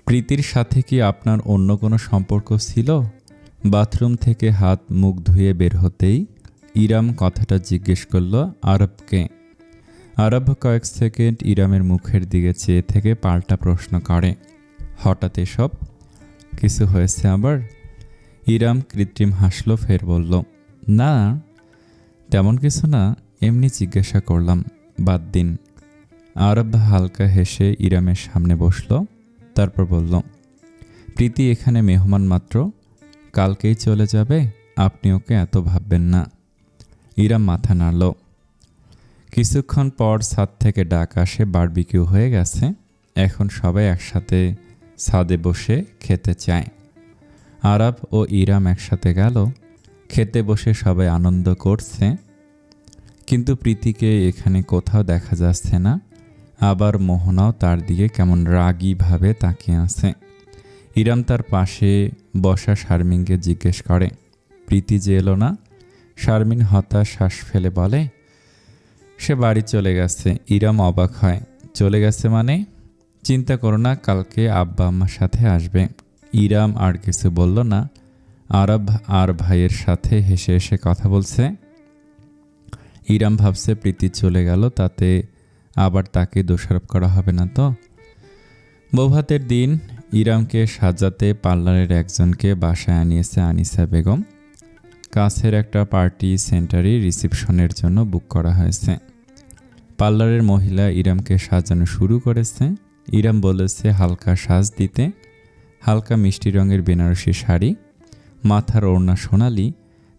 প্রীতির সাথে কি আপনার অন্য কোনো সম্পর্ক ছিল? বাথরুম থেকে হাত মুখ ধুয়ে বের হতেই ইরাম কথাটা জিজ্ঞেস করল আরবকে। আরব কয়েক সেকেন্ড ইরামের মুখের দিকে চেয়ে থেকে পাল্টা প্রশ্ন করে, হঠাৎ এসব? কিছু হয়েছে আবার? ইরাম কৃত্রিম হাসল, ফের বলল, না তেমন কিছু না, এমনি জিজ্ঞাসা করলাম, বাদ দিন। আরব হালকা হেসে ইরামের সামনে বসল, তারপর বলল, প্রীতি এখানে মেহমান মাত্র, কালকেই চলে যাবে, আপনি ওকে এত ভাববেন না। ইরাম মাথা নাড়ল। কিছুক্ষণ পর ছাদ থেকে ডাক আসে, বারবিকিউ হয়ে গেছে, এখন সবাই একসাথে ছাদে বসে খেতে চায়। আরব ও ইরাম একসাথে গেল, খেতে বসে সবাই আনন্দ করছে, কিন্তু প্রীতিকে এখানে কোথাও দেখা যাচ্ছে না। আবার মোহনাও তার দিকে কেমন রাগীভাবে তাকিয়ে আছে। ইরাম তার পাশে বসা শারমিনকে জিজ্ঞেস করে, প্রীতি যে এলো না? শারমিন হতাশ শ্বাস ফেলে বলে, সে বাড়ি চলে গেছে। ইরাম অবাক হয়, চলে গেছে মানে? চিন্তা করো না, কালকে আব্বা আম্মার সাথে আসবে। ইরাম আর কিছু বলল না। আরব আর ভাইয়ের সাথে হেসে হেসে কথা বলছে। ইরাম ভাবছে প্রীতি চলে গেল, তাতে আবার তাকে দোষারোপ করা হবে না তো। বৌভাতের দিন ইরামকে সাজাতে পার্লারের একজনকে বাসায় আনিয়েছে আনিসা বেগম। কাছের একটা পার্টি সেন্টারে রিসেপশনের জন্য বুক করা হয়েছে। পার্লারের মহিলা ইরামকে সাজানো শুরু করেছে। ইরাম বলেছে হালকা সাজ দিতে, হালকা মিষ্টি রঙের বেনারসি শাড়ি, মাথার ওড়না সোনালি,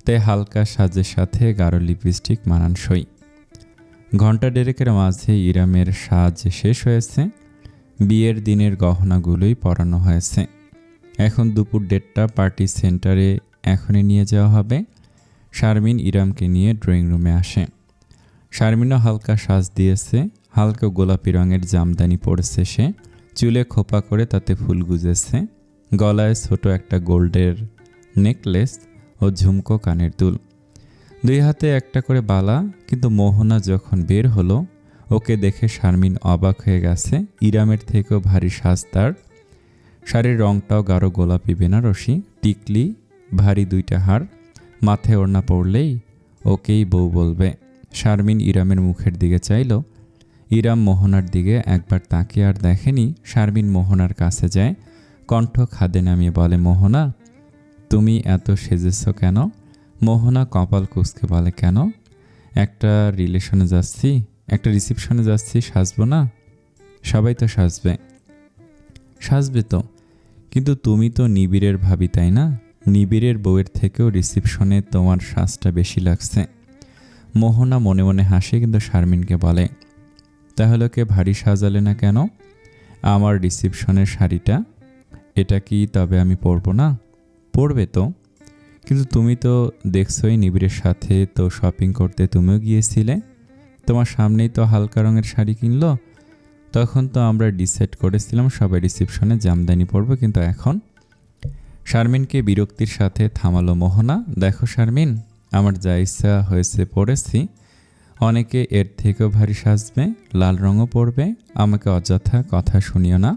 তাই হালকা সাজের সাথে গাঢ় লিপস্টিক মানানসই। ঘণ্টা দেড়েকের মাঝে ইরামের সাজ শেষ হয়েছে। বিয়ের দিনের গহনাগুলোই পরানো হয়েছে। এখন দুপুর 1:30, পার্টি সেন্টারে এখনই নিয়ে যাওয়া হবে। শারমিন ইরামকে নিয়ে ড্রয়িং রুমে আসে। শারমিনও হালকা সাজ দিয়েছে, হালকা গোলাপি রঙের জামদানি পরেছে সে, চুলে খোপা করে তাতে ফুল গুজেছে, গলায় ছোট একটা গোল্ডের নেকলেস ও ঝুমকো কানের দুল, 2 হাতে একটা করে বালা। কিন্তু মোহনা যখন বের হলো, ওকে দেখে শারমিন অবাক হয়ে গেছে। ইরামের থেকেও ভারী সাজ তার। শাড়ির রংটাও গাঢ় গোলাপি বেনারসি, টিকলি, ভারী 2টা হার, মাথায় ওড়না পড়লেই ওকেই বউ বলবে। শারমিন ইরামের মুখের দিকে চাইল। ইরাম মোহনার দিকে একবার তাকিয়ে আর দেখেনি। শারমিন মোহনার কাছে যায়, কণ্ঠ খাদে নামিয়ে বলে, মোহনা তুমি এত সেজেছ কেন? মোহনা কপাল কুঁচকে বলে, কেন? একটা রিসেপশনে যাচ্ছি, সাজবো না? সবাই তো সাজবে। সাজবে তো, কিন্তু তুমি তো নিবিড়ের ভাবি, তাই না? নিবিড়ের বউয়ের থেকেও রিসেপশনে তোমার সাজটা বেশি লাগছে। মোহনা মনে মনে হাসে, কিন্তু শারমিনকে বলে, তাহলে ওকে ভারী সাজালে না কেন? আমার রিসেপশনের শাড়িটা, এটা কি তবে আমি পরবো না? পরবে তো, কিন্তু তুমি তো দেখছোই নিবিড়ের সাথে তো শপিং করতে তুমিও গিয়েছিলে, তোমার সামনেই তো হালকা রঙের শাড়ি কিনলো। তখন তো আমরা ডিসাইড করেছিলাম সবাই রিসেপশনে জামদানি পরবো, কিন্তু এখন? শারমিনকে বিরক্তির সাথে থামালো মোহনা। দেখো শারমিন, আমার যা ইচ্ছা হয়েছে পরেছি, অনেকে এর থেকেও ভারী সাজবে, লাল রঙও পরবে, আমাকে অযথা কথা শুনিও না।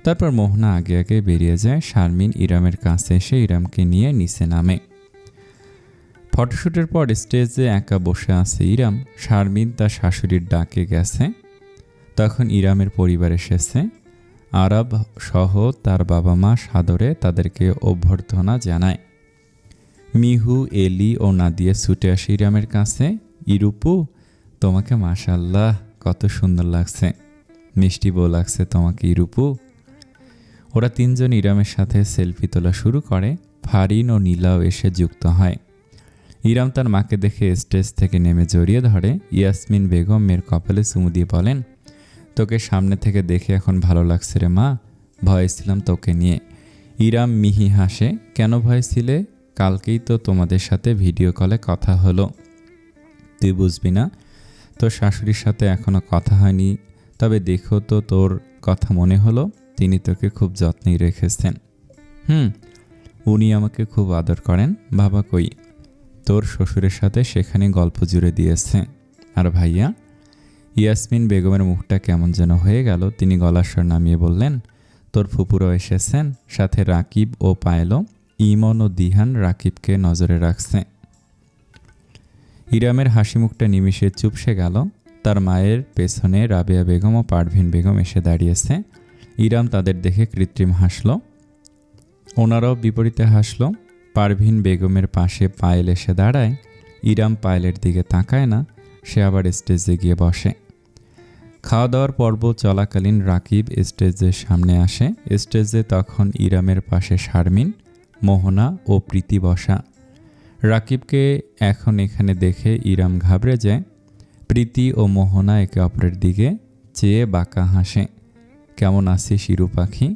তারপর মোহনা আগে আগে বেরিয়ে যায়। শারমিন ইরামের কাছে এসে ইরামকে নিয়ে নিচে নামে। ফটোশ্যুটের পর স্টেজে একা বসে আছে ইরাম। শারমিন তার শাশুড়ির ডাকে গেছে, তখন ইরামের পরিবার এসেছে। আরব সহ তার বাবা মা সাদরে তাদেরকে অভ্যর্থনা জানায়। মিহু, এলি ও নাদিয়া ছুটে আসে ইরামের কাছে। ইরুপু, তোমাকে মাশাআল্লাহ কত সুন্দর লাগছে, মিষ্টি বউ লাগছে তোমাকে ইরুপু। ওরা 3 জন ইরামের সাথে সেলফি তোলা শুরু করে। ফারিন ও নীলাও এসে যুক্ত হয়। ইরাম তার মাকে দেখে স্টেজ থেকে নেমে জড়িয়ে ধরে। ইয়াসমিন বেগম মেয়ের কপালে চুমু দিয়ে বলেন, তোকে সামনে থেকে দেখে এখন ভালো লাগছে রে মা, ভয় ছিলাম তোকে নিয়ে। ইরাম মিহি হাসে, কেন ভয় ছিলে? কালকেই তো তোমাদের সাথে ভিডিও কলে কথা হলো, তুই বুঝবি না? তোর শাশুড়ির সাথে এখনো কথা হয়নি, তবে দেখো তো তোর কথা মনে হলো তিনি তোকে খুব যত্নেই রেখেছেন। উনি আমাকে খুব আদর করেন। বাবা কই? তোর শ্বশুরের সাথে সেখানে গল্প জুড়ে দিয়েছে। আর ভাইয়া? ইয়াসমিন বেগমের মুখটা কেমন যেন হয়ে গেল। তিনি গলার স্বর নামিয়ে বললেন, তোর ফুপুরও এসেছেন, সাথে রাকিব ও পায়েলও। ইমন ও দিহান রাকিবকে নজরে রাখছে। ইরামের হাসি মুখটা নিমিষে চুপসে গেল। তার মায়ের পেছনে রাবেয়া বেগম ও পারভিন বেগম এসে দাঁড়িয়েছে। ইরাম তাদের দেখে কৃত্রিম হাসল। ওনারাও বিপরীতে হাসল। পারভিন বেগমের পাশে পায়েল এসে দাঁড়ায়। ইরাম পায়েলের দিকে তাকায় না, সে আবার স্টেজে গিয়ে বসে। খাওয়া দাওয়ার পর্ব চলাকালীন রাকিব স্টেজের সামনে আসে। স্টেজে তখন ইরামের পাশে শারমিন, মোহনা ও প্রীতি বসা। রাকিবকে এখন এখানে দেখে ইরাম ঘাবড়ে যায়। প্রীতি ও মোহনা একে অপরের দিকে চেয়ে বাঁকা হাসে। কেমন আছিস ইরু পাখি?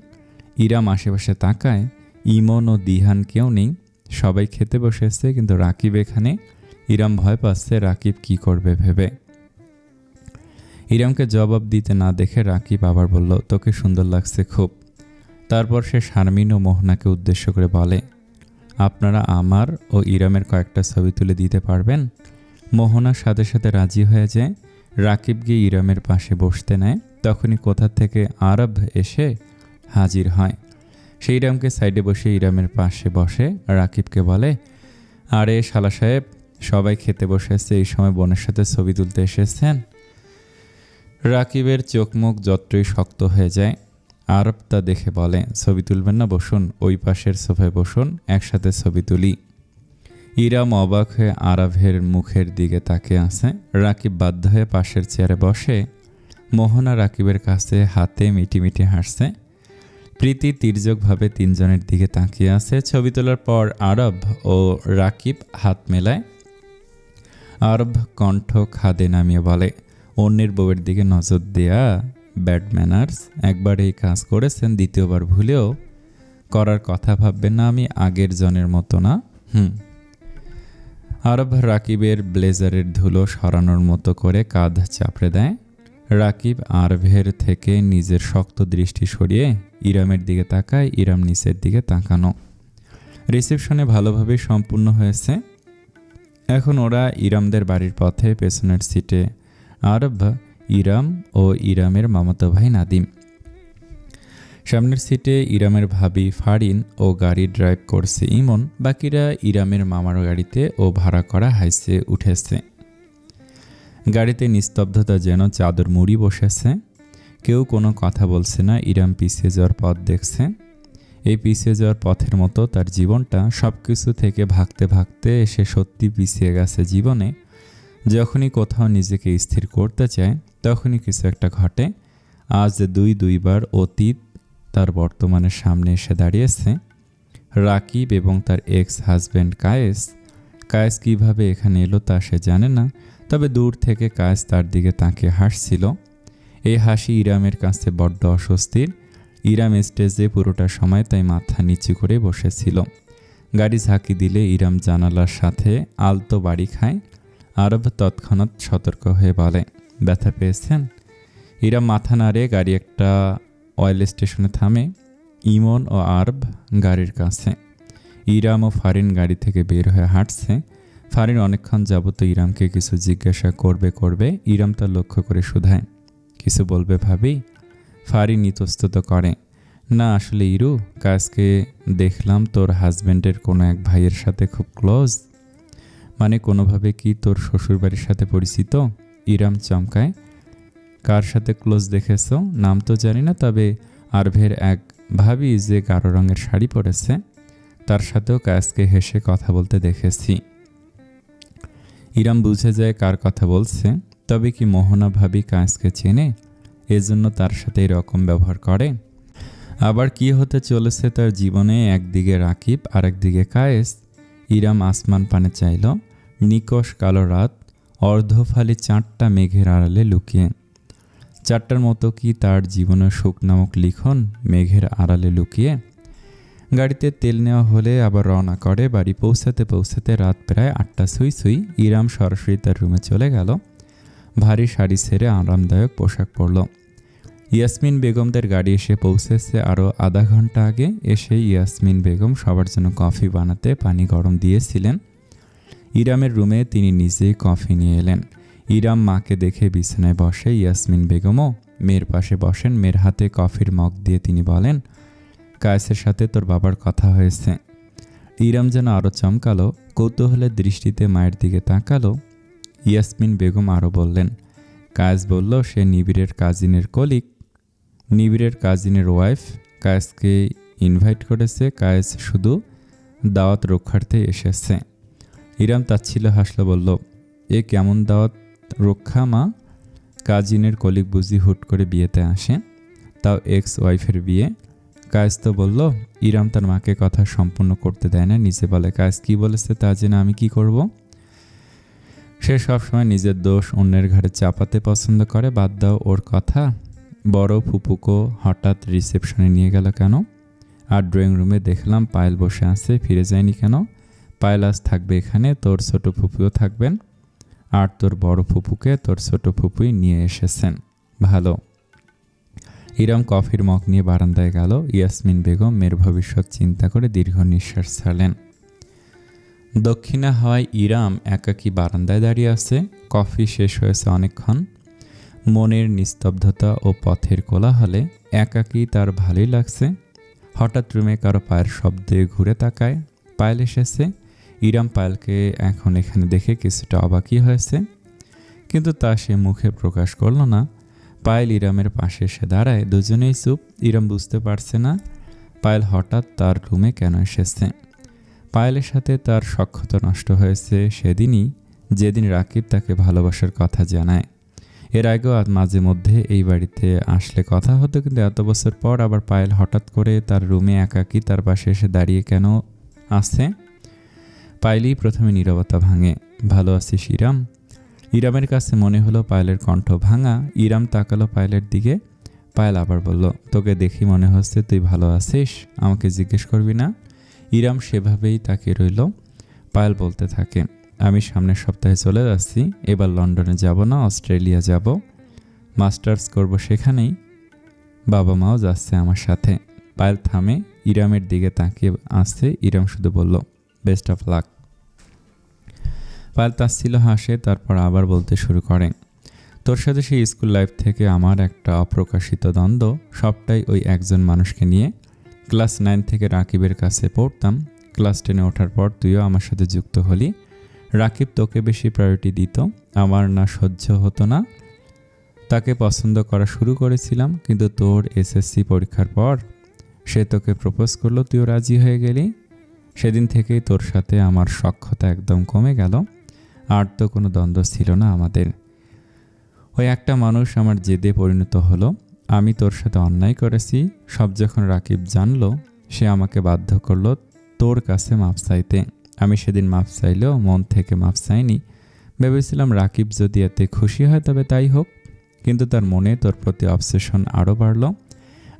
ইরাম আশেপাশে তাকায়। ইমন ও দিহান কেউ নেই, সবাই খেতে বসেছে, কিন্তু রাকিব এখানে। ইরাম ভয় পাচ্ছে রাকিব কি করবে ভেবে। ইরামকে জবাব দিতে না দেখে রাকিব আবার বলল, তোকে সুন্দর লাগছে খুব। তারপর সে শারমিন ও মোহনাকে উদ্দেশ্য করে বলে, আপনারা আমার ও ইরামের কয়েকটা ছবি তুলে দিতে পারবেন? মোহনার সাথে সাথে রাজি হয়ে যায়। রাকিব গিয়ে ইরামের পাশে বসতে নেয়। তখনই কোথা থেকে আরব এসে হাজির হয়। সে ইরামকে সাইডে বসে ইরামের পাশে বসে। রাকিবকে বলে, আরে শালা সাহেব, সবাই খেতে বসেছে, এই সময় বোনের সাথে ছবি তুলতে এসেছেন? রাকিবের চোখ মুখ যতই শক্ত হয়ে যায়। আরব তা দেখে বলে, ছবি তুলবেন না, বসুন, ওই পাশের সোফায় বসুন, একসাথে ছবি তুলি। ইরাম অবাক হয়ে আরবের মুখের দিকে তাকিয়ে আছে। রাকিব বাধ্য হয়ে পাশের চেয়ারে বসে। মোহনা রাকিবের কাছে হাতে মিটিমিটি হাসছে। প্রীতি তির্যকভাবে তিনজনের দিকে তাকিয়ে আছে। ছবি তোলার পর আরব ও রাকিব হাত মেলায়। আরব কণ্ঠ খাদে নামিয়ে বলে, অন্যের বউয়ের দিকে নজর দেয়া ব্যাড ম্যানার্স। একবার এই কাজ করেছেন, দ্বিতীয়বার ভুলেও করার কথা ভাববেন না। আমি আগের জনের মতো না। আরব রাকিবের ব্লেজারের ধুলো সরানোর মতো করে কাঁধ চাপড়ে দেয়। রাকিব আরবের থেকে নিজের শক্ত দৃষ্টি সরিয়ে ইরামের দিকে তাকায়। ইরাম নিচের দিকে তাকানো। রিসেপশনে ভালোভাবে সম্পূর্ণ হয়েছে। এখন ওরা ইরামদের বাড়ির পথে। পেছনের সিটে আরব, ইরাম ও ইরামের মামাতো ভাই নাদিম। সামনের সিটে ইরামের ভাবি ফারিন ও গাড়ি ড্রাইভ করছে ইমন। বাকিরা ইরামের মামার গাড়িতে ও ভাড়া করা হাইসে উঠেছে। গাড়িতে নিস্তব্ধতা যেন চাদর মুড়ি বসেছে। কেউ কোনো কথা বলছে না। ইরাম পিছিয়ে যাওয়ার পথ দেখছে। এই পিছিয়ে যাওয়ার পথের মতো তার জীবনটা। সব কিছু থেকে ভাগতে ভাগতে এসে সত্যি পিছিয়ে গেছে জীবনে। যখনই কোথাও নিজেকে স্থির করতে চায়, তখনই কিছু একটা ঘটে। আজ দুইবার অতীত তার বর্তমানের সামনে এসে দাঁড়িয়েছে। রাকিব এবং তার এক্স হাজব্যান্ড কায়েস। কায়েস কীভাবে এখানে এলো তা সে জানে না, তবে দূর থেকে কায়েস তার দিকে তাকিয়ে হাসছিল। এই হাসি ইরামের কাছে বড্ড অস্বস্তির। ইরাম স্টেজে পুরোটা সময় তাই মাথা নিচু করে বসেছিল। গাড়ি ঝাঁকি দিলে ইরাম জানালার সাথে আলতো বাড়ি খায়। আরব তৎক্ষণাৎ সতর্ক হয়ে বলে, ব্যথা পেয়েছেন? ইরাম মাথা নাড়ে। গাড়ি একটা অয়েল স্টেশনে থামে। ইমন ও আরব গাড়ির কাছে। ইরাম ও ফারিন গাড়ি থেকে বের হয়ে হাঁটছে। ফারিন অনেকক্ষণ যাবত ইরামকে কিছু জিজ্ঞাসা করবে। ইরাম তা লক্ষ্য করে শুধায়, কিছু বলবে ভাবি? ফারিন ইতস্তত করে, না আসলে ইরু, কাজকে দেখলাম তোর হাজব্যান্ডের কোনো এক ভাইয়ের সাথে খুব ক্লোজ। মানে কোনোভাবে কি তোর শ্বশুরবাড়ির সাথে পরিচিত? ইরাম চমকায়, কার সাথে ক্লোজ দেখেছ? নাম তো জানি না, তবে আরভের এক ভাবি যে গাঢ় রঙের শাড়ি পরেছে, তার সাথেও কাজকে হেসে কথা বলতে দেখেছি। ইরাম বুঝে যায় কার কথা বলছে। তবে কি মোহনা ভাবি কাজকে চেনে, এজন্য তার সাথে এরকম ব্যবহার করে? আবার কি হতে চলেছে তার জীবনে? একদিকে রাকিব আর একদিকে কায়েস। ইরাম আসমান পানে চাইল। নিকষ কালো রাত, অর্ধফালি 4টা মেঘের আড়ালে লুকিয়ে। 4টার মতো কি তার জীবনের সুখ নামক লিখন মেঘের আড়ালে লুকিয়ে? গাড়িতে তেল নেওয়া হলে আবার রওনা করে। বাড়ি পৌঁছাতে রাত প্রায় 8টা ছুঁই। ইরাম সরাসরি তার রুমে চলে গেল। ভারী শাড়ি ছেড়ে আরামদায়ক পোশাক পরল। ইয়াসমিন বেগমদের গাড়ি এসে পৌঁছেছে আরও আধা ঘন্টা আগে। এসে ইয়াসমিন বেগম সবার জন্য কফি বানাতে পানি গরম দিয়েছিলেন। ইরামের রুমে তিনি নিজেই কফি নিয়ে এলেন। ইরাম মাকে দেখে বিছানায় বসে। ইয়াসমিন বেগমও মেয়ের পাশে বসেন। মেয়ের হাতে কফির মগ দিয়ে তিনি বলেন, কায়েসের সাথে তোর বাবার কথা হয়েছে। ইরাম যেন আরও চমকালো, কৌতূহলের দৃষ্টিতে মায়ের দিকে তাকালো। ইয়াসমিন বেগম আরও বললেন, কায়েস বলল সে নিবিড়ের কাজিনের কলিগ, নিবিড়ের কাজিনের ওয়াইফ কায়েসকে ইনভাইট করেছে। কায়েস শুধু দাওয়াত রক্ষার্থে এসেছে। ইরাম তাচ্ছিল হাসলো, বলল, এ কেমন দাওয়াত রক্ষা মা? কাজিনের কলিগ বুঝি হুট করে বিয়েতে আসে, তাও এক্স ওয়াইফের বিয়ে। কায়েস তো বলল। ইরাম তার মাকে কথা সম্পূর্ণ করতে দেয় না, নিজে বলে, কায়েস কি বলেছে তা জেনে আমি কি করব? সে সবসময় নিজের দোষ অন্যের ঘাড়ে চাপাতে পছন্দ করে। বাদ দাও ওর কথা। বড় ফুপুকো হঠাৎ রিসেপশনে নিয়ে গেল কেন? আর ড্রয়িং রুমে দেখলাম পায়েল বসে আছে, ফিরে যায়নি কেন? পায়েল আজ থাকবে এখানে, তোর ছোট ফুপুও থাকবেন, আর তোর বড় ফুপুকে তোর ছোট ফুপুই নিয়ে এসেছেন। ভালো। ইরাম কফির মগ নিয়ে বারান্দায় গেল। ইয়াসমিন বেগম মেয়ের ভবিষ্যৎ চিন্তা করে দীর্ঘ নিঃশ্বাস ছাড়লেন। দক্ষিণা হওয়ায় ইরাম একাকী বারান্দায় দাঁড়িয়ে আছে। কফি শেষ হয়েছে অনেকক্ষণ। মনের নিস্তব্ধতা ও পথের কোলাহলে একাকী তার ভালোই লাগছে। হঠাৎ রুমে কারো পায়ের শব্দে ঘুরে তাকায়। পায়েল এসেছে। ইরাম পায়েলকে এখন এখানে দেখে কিছুটা অবাকই হয়েছে, কিন্তু তা সে মুখে প্রকাশ করল না। পায়েল ইরামের পাশে এসে দাঁড়ায়। দুজনেই চুপ। ইরাম বুঝতে পারছে না পায়েল হঠাৎ তার রুমে কেন এসেছে। পায়েলের সাথে তার সখ্যতা নষ্ট হয়েছে সেদিনই, যেদিন রাকিব তাকে ভালোবাসার কথা জানায়। এর আগেও মাঝে মধ্যে এই বাড়িতে আসলে কথা হতো, কিন্তু এত বছর পর আবার পায়েল হঠাৎ করে তার রুমে একাকী তার পাশে এসে দাঁড়িয়ে কেন আছে? পায়েলই প্রথমে নীরবতা ভাঙে। ভালো আছিস ইরাম? ইরামের কাছে মনে হলো পায়েলের কণ্ঠ ভাঙা। ইরাম তাকালো পায়েলের দিকে। পায়েল আবার বলল, তোকে দেখি মনে হচ্ছে তুই ভালো আছিস, আমাকে জিজ্ঞেস করবি না? ইরাম সেভাবেই তাকিয়ে রইল। পায়েল বলতে থাকে, আমি সামনের সপ্তাহে চলে যাচ্ছি। এবার লন্ডনে যাব না, অস্ট্রেলিয়া যাব, মাস্টার্স করব সেখানেই। বাবা মাও যাচ্ছে আমার সাথে। পায়েল থামে, ইরামের দিকে তাকিয়ে আসছে। ইরাম শুধু বলল, বেস্ট অফ লাক। পায়েল তাচ্ছিল হাসে, তারপর আবার বলতে শুরু করে, তোর সাথে সেই স্কুল লাইফ থেকে আমার একটা অপ্রকাশিত দ্বন্দ্ব, সবটাই ওই একজন মানুষকে নিয়ে। ক্লাস 9 থেকে রাকিবের কাছে পড়তাম। ক্লাস 10-এ ওঠার পর তুইও আমার সাথে যুক্ত হলি। রাকিব তোকে বেশি প্রায়োরিটি দিত, আমার না সহ্য হতো না। তাকে পছন্দ করা শুরু করেছিলাম, কিন্তু তোর এসএসসি পরীক্ষার পর সে তোকে প্রপোজ করলো, তুইও রাজি হয়ে গেলি। সেদিন থেকেই তোর সাথে আমার সখ্যতা একদম কমে গেল। আর তো কোনো দ্বন্দ্ব ছিল না আমাদের। ওই একটা মানুষ আমার জেদে পরিণত হলো। আমি তোর সাথে অন্যায় করেছি, সব যখন রাকিব জানলো, সে আমাকে বাধ্য করলো তোর কাছে মাপ চাইতে। আমি সেদিন মাপ চাইলেও মন থেকে মাপ চাইনি। ভেবেছিলাম রাকিব যদি এতে খুশি হয় তবে তাই হোক, কিন্তু তার মনে তোর প্রতি অবসেশন আরও বাড়ল।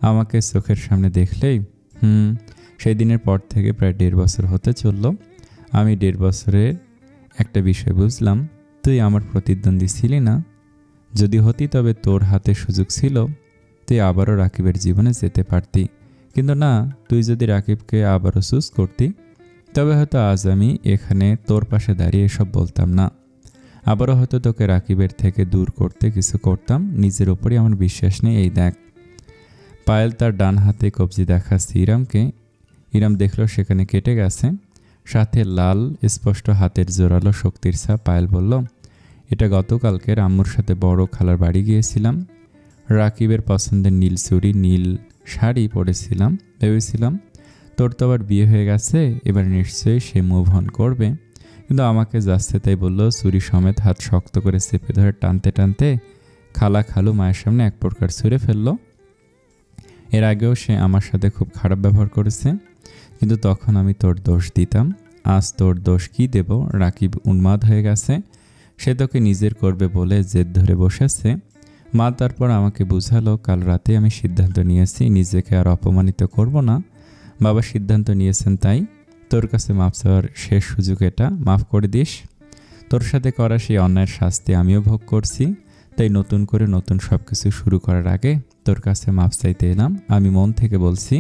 আমাকে চোখের সামনে দেখলেই সেই দিনের পর থেকে প্রায় 1.5 বছর হতে চলল। আমি 1.5 বছরের একটা বিষয় বুঝলাম, তুই আমার প্রতিদ্বন্দ্বী ছিলি না। যদি হতি তবে তোর হাতে সুযোগ ছিল, তুই আবারও রাকিবের জীবনে যেতে পারতি। কিন্তু না, তুই যদি রাকিবকে আবারও চুজ করতি তবে হয়তো আজ আমি এখানে তোর পাশে দাঁড়িয়ে এসব বলতাম না। আবারও হয়তো তোকে রাকিবের থেকে দূর করতে কিছু করতাম। নিজের ওপরই আমার বিশ্বাস নেই। এই দেখ। পায়েল তার ডান হাতে কবজি দেখাচ্ছে ইরামকে। ইরাম দেখল সেখানে কেটে গেছে, সাথে লাল স্পষ্ট হাতের জোরালো শক্তির ছাপ। পায়েল বলল, এটা গতকালকের আম্মুর সাথে বড় খালার বাড়ি গিয়েছিলাম। রাকিবের পছন্দের নীল চুড়ি নীল শাড়ি পরেছিলাম। ভেবেছিলাম তোর তো আবার বিয়ে হয়ে গেছে, এবার নিশ্চয়ই সে মুভ অন করবে। কিন্তু আমাকে যাচ্ছে তাই বলল। চুরি সমেত হাত শক্ত করে চেপে ধরে টানতে টানতে খালা খালু মায়ের সামনে এক প্রকার ছুঁড়ে ফেললো। এর আগেও সে আমার সাথে খুব খারাপ ব্যবহার করেছে, কিন্তু তখন আমি তোর দোষ দিতাম। আজ তোর দোষ কি দেব? রাকিব উন্মাদ হয়ে গেছে। সে তোকে নিজের করবে বলে জেদ ধরে বসেছে। মা তারপর আমাকে বুঝালো, কাল রাতে আমি সিদ্ধান্ত নিয়েছি নিজেকে আর অপমানিত করব না। বাবা সিদ্ধান্ত নিয়েছেন, তাই তোর কাছে মাপ চাওয়ার শেষ সুযোগ এটা। মাফ করে দিস। তোর সাথে করা সেই অন্যায়ের শাস্তি আমিও ভোগ করছি, তাই নতুন করে নতুন সব কিছু শুরু করার আগে তোর কাছে মাপ চাইতে এলাম। আমি মন থেকে বলছি।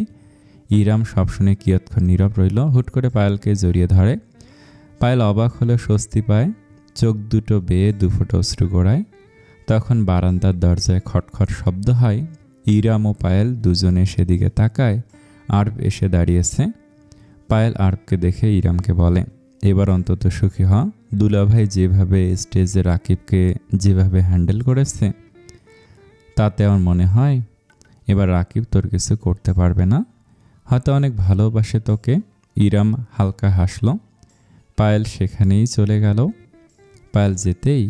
ইরাম সব শুনে কিয়ৎক্ষণ নীরব রইল। হুট করে পায়েলকে জড়িয়ে ধরে। পায়েল অবাক হলে স্বস্তি পায়। চোখ দুটো বেয়ে দুফোঁটা অশ্রু গড়ায়। তখন বারান্দার দরজায় খটখট শব্দ হয়। ইরাম ও পায়েল দুজনে সেদিকে তাকায়। আরব এসে দাঁড়িয়েছে। পায়েল আরবকে দেখে ইরামকে বলে, এবার অন্তত সুখী হ। দুলাভাই যেভাবে স্টেজে রাকিবকে যেভাবে হ্যান্ডেল করেছে, তাতে আমার মনে হয় এবার রাকিব তোর কিছু করতে পারবে না। হয়তো অনেক ভালোবাসে তোকে। ইরাম হালকা হাসল। পায়েল সেখানেই চলে গেল। পায়েল যেতেই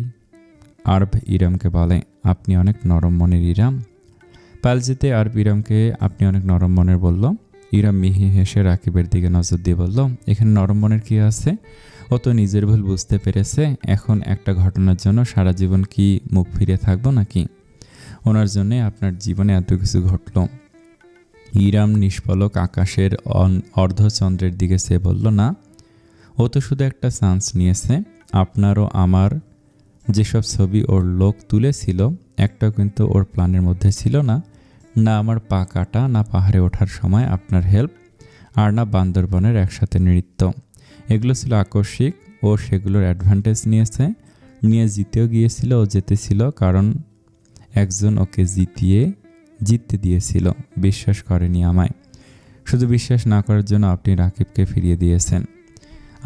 আরব ইরামকে বলে, আপনি অনেক নরম মনের ইরাম। পায়েল যেতে আরব ইরামকে আপনি অনেক নরম মনের বলল। ইরাম মিহি হেসে রাকিবের দিকে নজর দিয়ে বলল, এখানে নরম মনের কি আছে? ও তো নিজের ভুল বুঝতে পেরেছে। এখন একটা ঘটনার জন্য সারা জীবন কি মুখ ফিরে থাকবো নাকি? ওনার জন্যে আপনার জীবনে এত কিছু ঘটল। ইরাম নিষ্পলক আকাশের অর্ধচন্দ্রের দিকে সে বলল, না, ও তো শুধু একটা চান্স নিয়েছে। আপনারও আমার যেসব ছবি ওর লোক তুলেছিল, একটাও কিন্তু ওর প্ল্যানের মধ্যে ছিল না। না আমার পা কাটা, না পাহাড়ে ওঠার সময় আপনার হেল্প, আর না বান্দরবনের একসাথে নৃত্য। এগুলো ছিল আকস্মিক। ও সেগুলোর অ্যাডভান্টেজ নিয়ে জিতেও গিয়েছিল। ও জিতেছিল কারণ একজন ওকে জিততে দিয়েছিল। বিশ্বাস করেনি আমায়। শুধু বিশ্বাস না করার জন্য আপনি রাকিবকে ফিরিয়ে দিয়েছেন।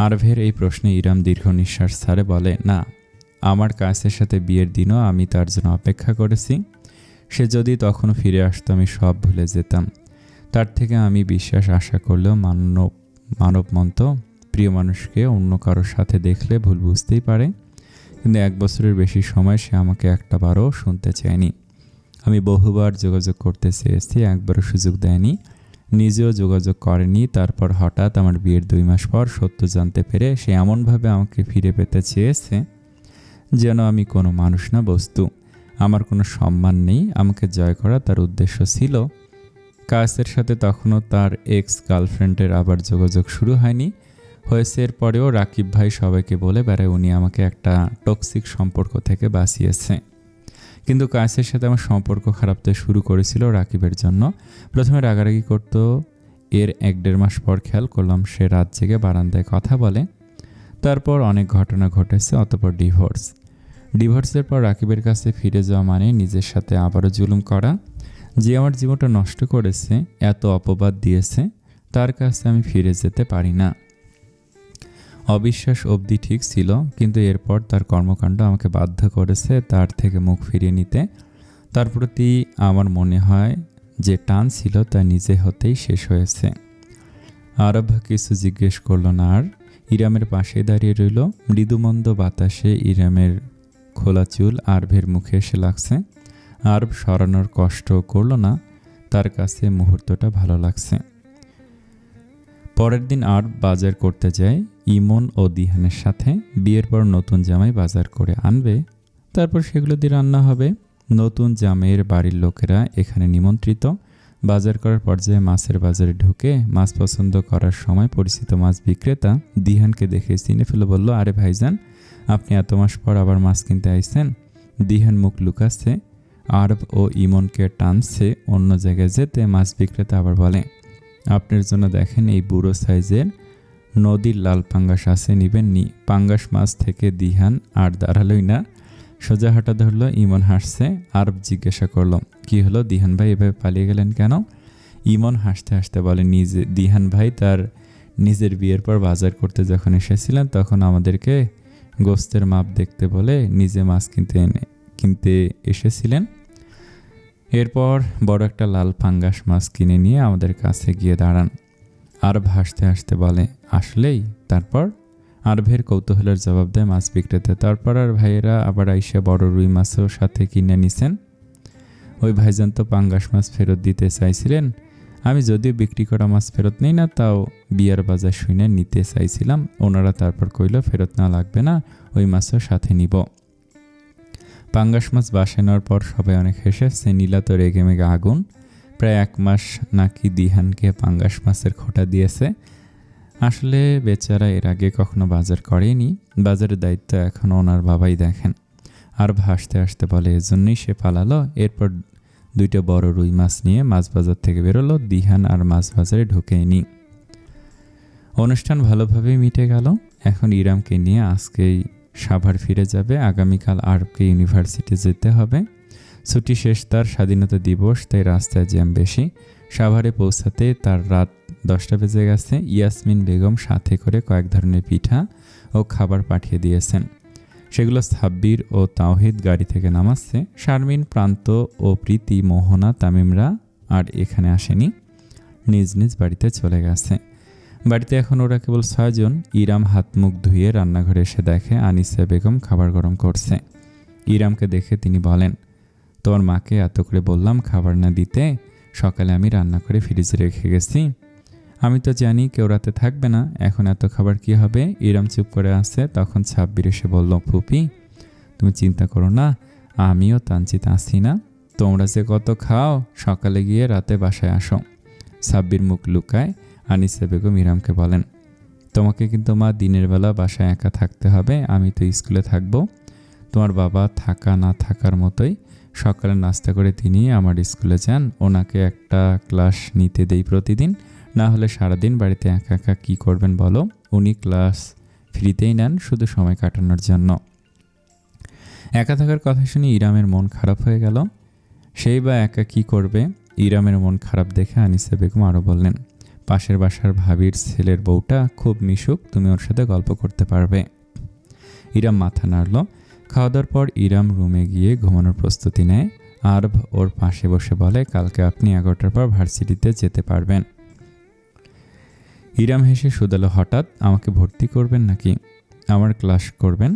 আরভের এই প্রশ্নে ইরাম দীর্ঘ নিঃশ্বাস ছাড়ে বলে, না, আমার কাছের সাথে বিয়ের দিনও আমি তার জন্য অপেক্ষা করেছি। সে যদি তখনও ফিরে আসতো আমি সব ভুলে যেতাম। তার থেকে আমি বিশ্বাস আশা করলেও মানবমন্ত প্রিয় মানুষকে অন্য কারোর সাথে দেখলে ভুল বুঝতেই পারে। কিন্তু 1 বছরের বেশি সময় সে আমাকে একটাবারও শুনতে চায়নি। আমি বহুবার যোগাযোগ করতে চেয়েছি, একবারও সুযোগ দেয়নি। নিজেও যোগাযোগ করেনি। তারপর হঠাৎ আমার বিয়ের 2 মাস পর সত্য জানতে পেরে সে এমনভাবে আমাকে ফিরে পেতে চেয়েছে যেন আমি কোনো মানুষ না, বস্তু। আমার কোনো সম্মান নেই। আমাকে জয় করা তার উদ্দেশ্য ছিল। কায়েসের সাথে তখনও তার এক্স গার্লফ্রেন্ডের আবার যোগাযোগ শুরু হয়নি। হয়েছে এর পরেও রাকিব ভাই সবাইকে বলে বেড়ায় উনি আমাকে একটা টক্সিক সম্পর্ক থেকে বাঁচিয়েছে। কিন্তু কায়েসের সাথে আমার সম্পর্ক খারাপতে শুরু করেছিল রাকিবের জন্য। প্রথমে রাগারাগি করতো। এর 1-1.5 মাস পর খেয়াল করলাম সে রাত জেগে বারান্দায় কথা বলে। তারপর অনেক ঘটনা ঘটেছে। অতঃপর ডিভোর্সের পর রাকিবের কাছে ফিরে যাওয়া মানে নিজের সাথে আবারও জুলুম করা। যে আমার জীবনটা নষ্ট করেছে, এত অপবাদ দিয়েছে, তার কাছে আমি ফিরে যেতে পারি না। অবিশ্বাস অবধি ঠিক ছিল, কিন্তু এরপর তার কর্মকাণ্ড আমাকে বাধ্য করেছে তার থেকে মুখ ফিরিয়ে নিতে। তার প্রতি আমার মনে হয় যে টান ছিল তা নিজে হতেই শেষ হয়েছে। আরব কিছু জিজ্ঞেস করল না আর। ইরামের পাশে দাঁড়িয়ে রইল। মৃদুমন্দ বাতাসে ইরামের খোলা চুল আরবের মুখে এসে লাগছে। আরব সরানোর কষ্ট করল না। তার কাছে মুহূর্তটা ভালো লাগছে। পরের দিন আরব বাজার করতে যায় ইমন ও দিহানের সাথে। বিয়ের পর নতুন জামাই বাজার করে আনবে, তারপর সেগুলো দিয়ে রান্না হবে। নতুন জামাইয়ের বাড়ির লোকেরা এখানে নিমন্ত্রিত। বাজার করার পর্যায়ে মাছের বাজারে ঢুকে মাছ পছন্দ করার সময় পরিচিত মাছ বিক্রেতা দিহানকে দেখে চিনে ফেলে বলল, আরে ভাইজান, আপনি এত মাস পর আবার মাছ কিনতে আইছেন। দিহান মুখ লুকাচ্ছে। আরব ও ইমনকে টানছে অন্য জায়গায় যেতে। মাছ বিক্রেতা আবার বলে, আপনার জন্য দেখেন এই বুড়ো সাইজের নদীর লাল পাঙ্গাস আছে, নিবেন নি? পাঙ্গাস মাছ থেকে দিহান আর দাঁড়ালোই না, সোজা হাঁটা ধরলো। ইমন হাসছে। আরব জিজ্ঞাসা করলো, কি হলো দিহান ভাই, এভাবে পালিয়ে গেলেন কেন? ইমন হাসতে হাসতে বলে, দিহান ভাই তার নিজের বিয়ের পর বাজার করতে যখন এসেছিলেন তখন আমাদেরকে গোস্তের মাপ দেখতে বলে নিজে মাছ কিনতে এসেছিলেন। এরপর বড় একটা লাল পাঙ্গাস মাছ কিনে নিয়ে আমাদের কাছে গিয়ে দাঁড়ান। আরব হাসতে হাসতে বলে, আসলেই? তারপর? আরবের কৌতূহলের জবাব দেয় মাছ বিক্রেতা, তারপর আর ভাইয়েরা আবার আইসে বড় রুই মাছও সাথে কিনে নিছেন। ওই ভাইজান তো পাঙ্গাস মাছ ফেরত দিতে চাইছিলেন। আমি যদিও বিক্রি করা মাছ ফেরত নেই না, তাও বিয়ার বাজার শুনে নিতে চাইছিলাম। ওনারা তারপর কইল ফেরত না লাগবে না, ওই মাছও সাথে নিব। পাঙ্গাস মাছ বাসায় নেওয়ার পর সবাই অনেক হেসেছে। নীলা তো রেগে মেগে আগুন। প্রায় 1 মাস নাকি দিহানকে পাঙ্গাস মাছের খোঁটা দিয়েছে। আসলে বেচারা এর আগে কখনো বাজার করেনি। বাজারের দায়িত্ব এখন ওনার বাবাই দেখেন। আর হাসতে হাসতে বলে, এজন্যই সে পালালো। এরপর 2টা বড় রুই মাছ নিয়ে মাছ বাজার থেকে বেরোলো। দিহান আর মাছ বাজারে ঢোকেনি। অনুষ্ঠান ভালোভাবেই মিটে গেল। এখন ইরামকে নিয়ে আজকেই সাভার ফিরে যাবে। আগামীকাল আরবকে ইউনিভার্সিটি যেতে হবে। ছুটি শেষ তার, স্বাধীনতা দিবস, তাই রাস্তায় জ্যাম বেশি। সাভারে পৌঁছাতে তার রাত 10টা বেজে গেছে। ইয়াসমিন বেগম সাথে করে কয়েক ধরনের পিঠা ও খাবার পাঠিয়ে দিয়েছেন। সেগুলো সাব্বির ও তাওহিদ গাড়ি থেকে নামাচ্ছে। শারমিন, প্রান্ত ও প্রীতি, মোহনা, তামিমরা আর এখানে আসেনি, নিজ নিজ বাড়িতে চলে গেছে। বাড়িতে এখন ওরা কেবল 6 জন। ইরাম হাত মুখ ধুয়ে রান্নাঘরে এসে দেখে আনিসা বেগম খাবার গরম করছে। ইরামকে দেখে তিনি বলেন, তোমার মাকে এত করে বললাম খাবার না দিতে, সকালে আমি রান্না করে ফ্রিজে রেখে গেছি। আমি তো জানি কেউ রাতে থাকবে না, এখন এত খাবার কি হবে? ইরাম চুপ করে আছে। তখন সাব্বির এসে বলল, ফুপি তুমি চিন্তা করো না, আমিও তানজিত আছি না, তোমরা যে কত খাও, সকালে গিয়ে রাতে বাসায় আসো। সাব্বির মুখ লুকায়। আনিসা বেগম ইরামকে বলেন, তোমাকে কিন্তু মা দিনের বেলা বাসায় একা থাকতে হবে, আমি তো স্কুলে থাকবো। তোমার বাবা থাকা না থাকার মতোই, সকালে নাস্তা করে তিনি আমার স্কুলে যান, ওনাকে একটা ক্লাস নিতে দেই প্রতিদিন, না হলে সারাদিন বাড়িতে একা একা কী করবেন বলো। উনি ক্লাস ফ্রিতেই নেন শুধু সময় কাটানোর জন্য। একা থাকার কথা শুনে ইরামের মন খারাপ হয়ে গেল। সেই বা একা কী করবে? ইরামের মন খারাপ দেখে আনিসা বেগম আরও বললেন, পাশের বাসার ভাবির ছেলের বউটা খুব মিশুক, তুমি ওর সাথে গল্প করতে পারবে। ইরাম মাথা নাড়ল। খাওয়া দাওয়ার পর ইরাম রুমে গিয়ে ঘুমানোর প্রস্তুতি নেয়। আরব ওর পাশে বসে বলে, কালকে আপনি 11টার পর ভার্সিটিতে যেতে পারবেন। ইরাম হেসে শুধালো, হঠাৎ আমাকে ভর্তি করবেন নাকি? আমার ক্লাস করবেন?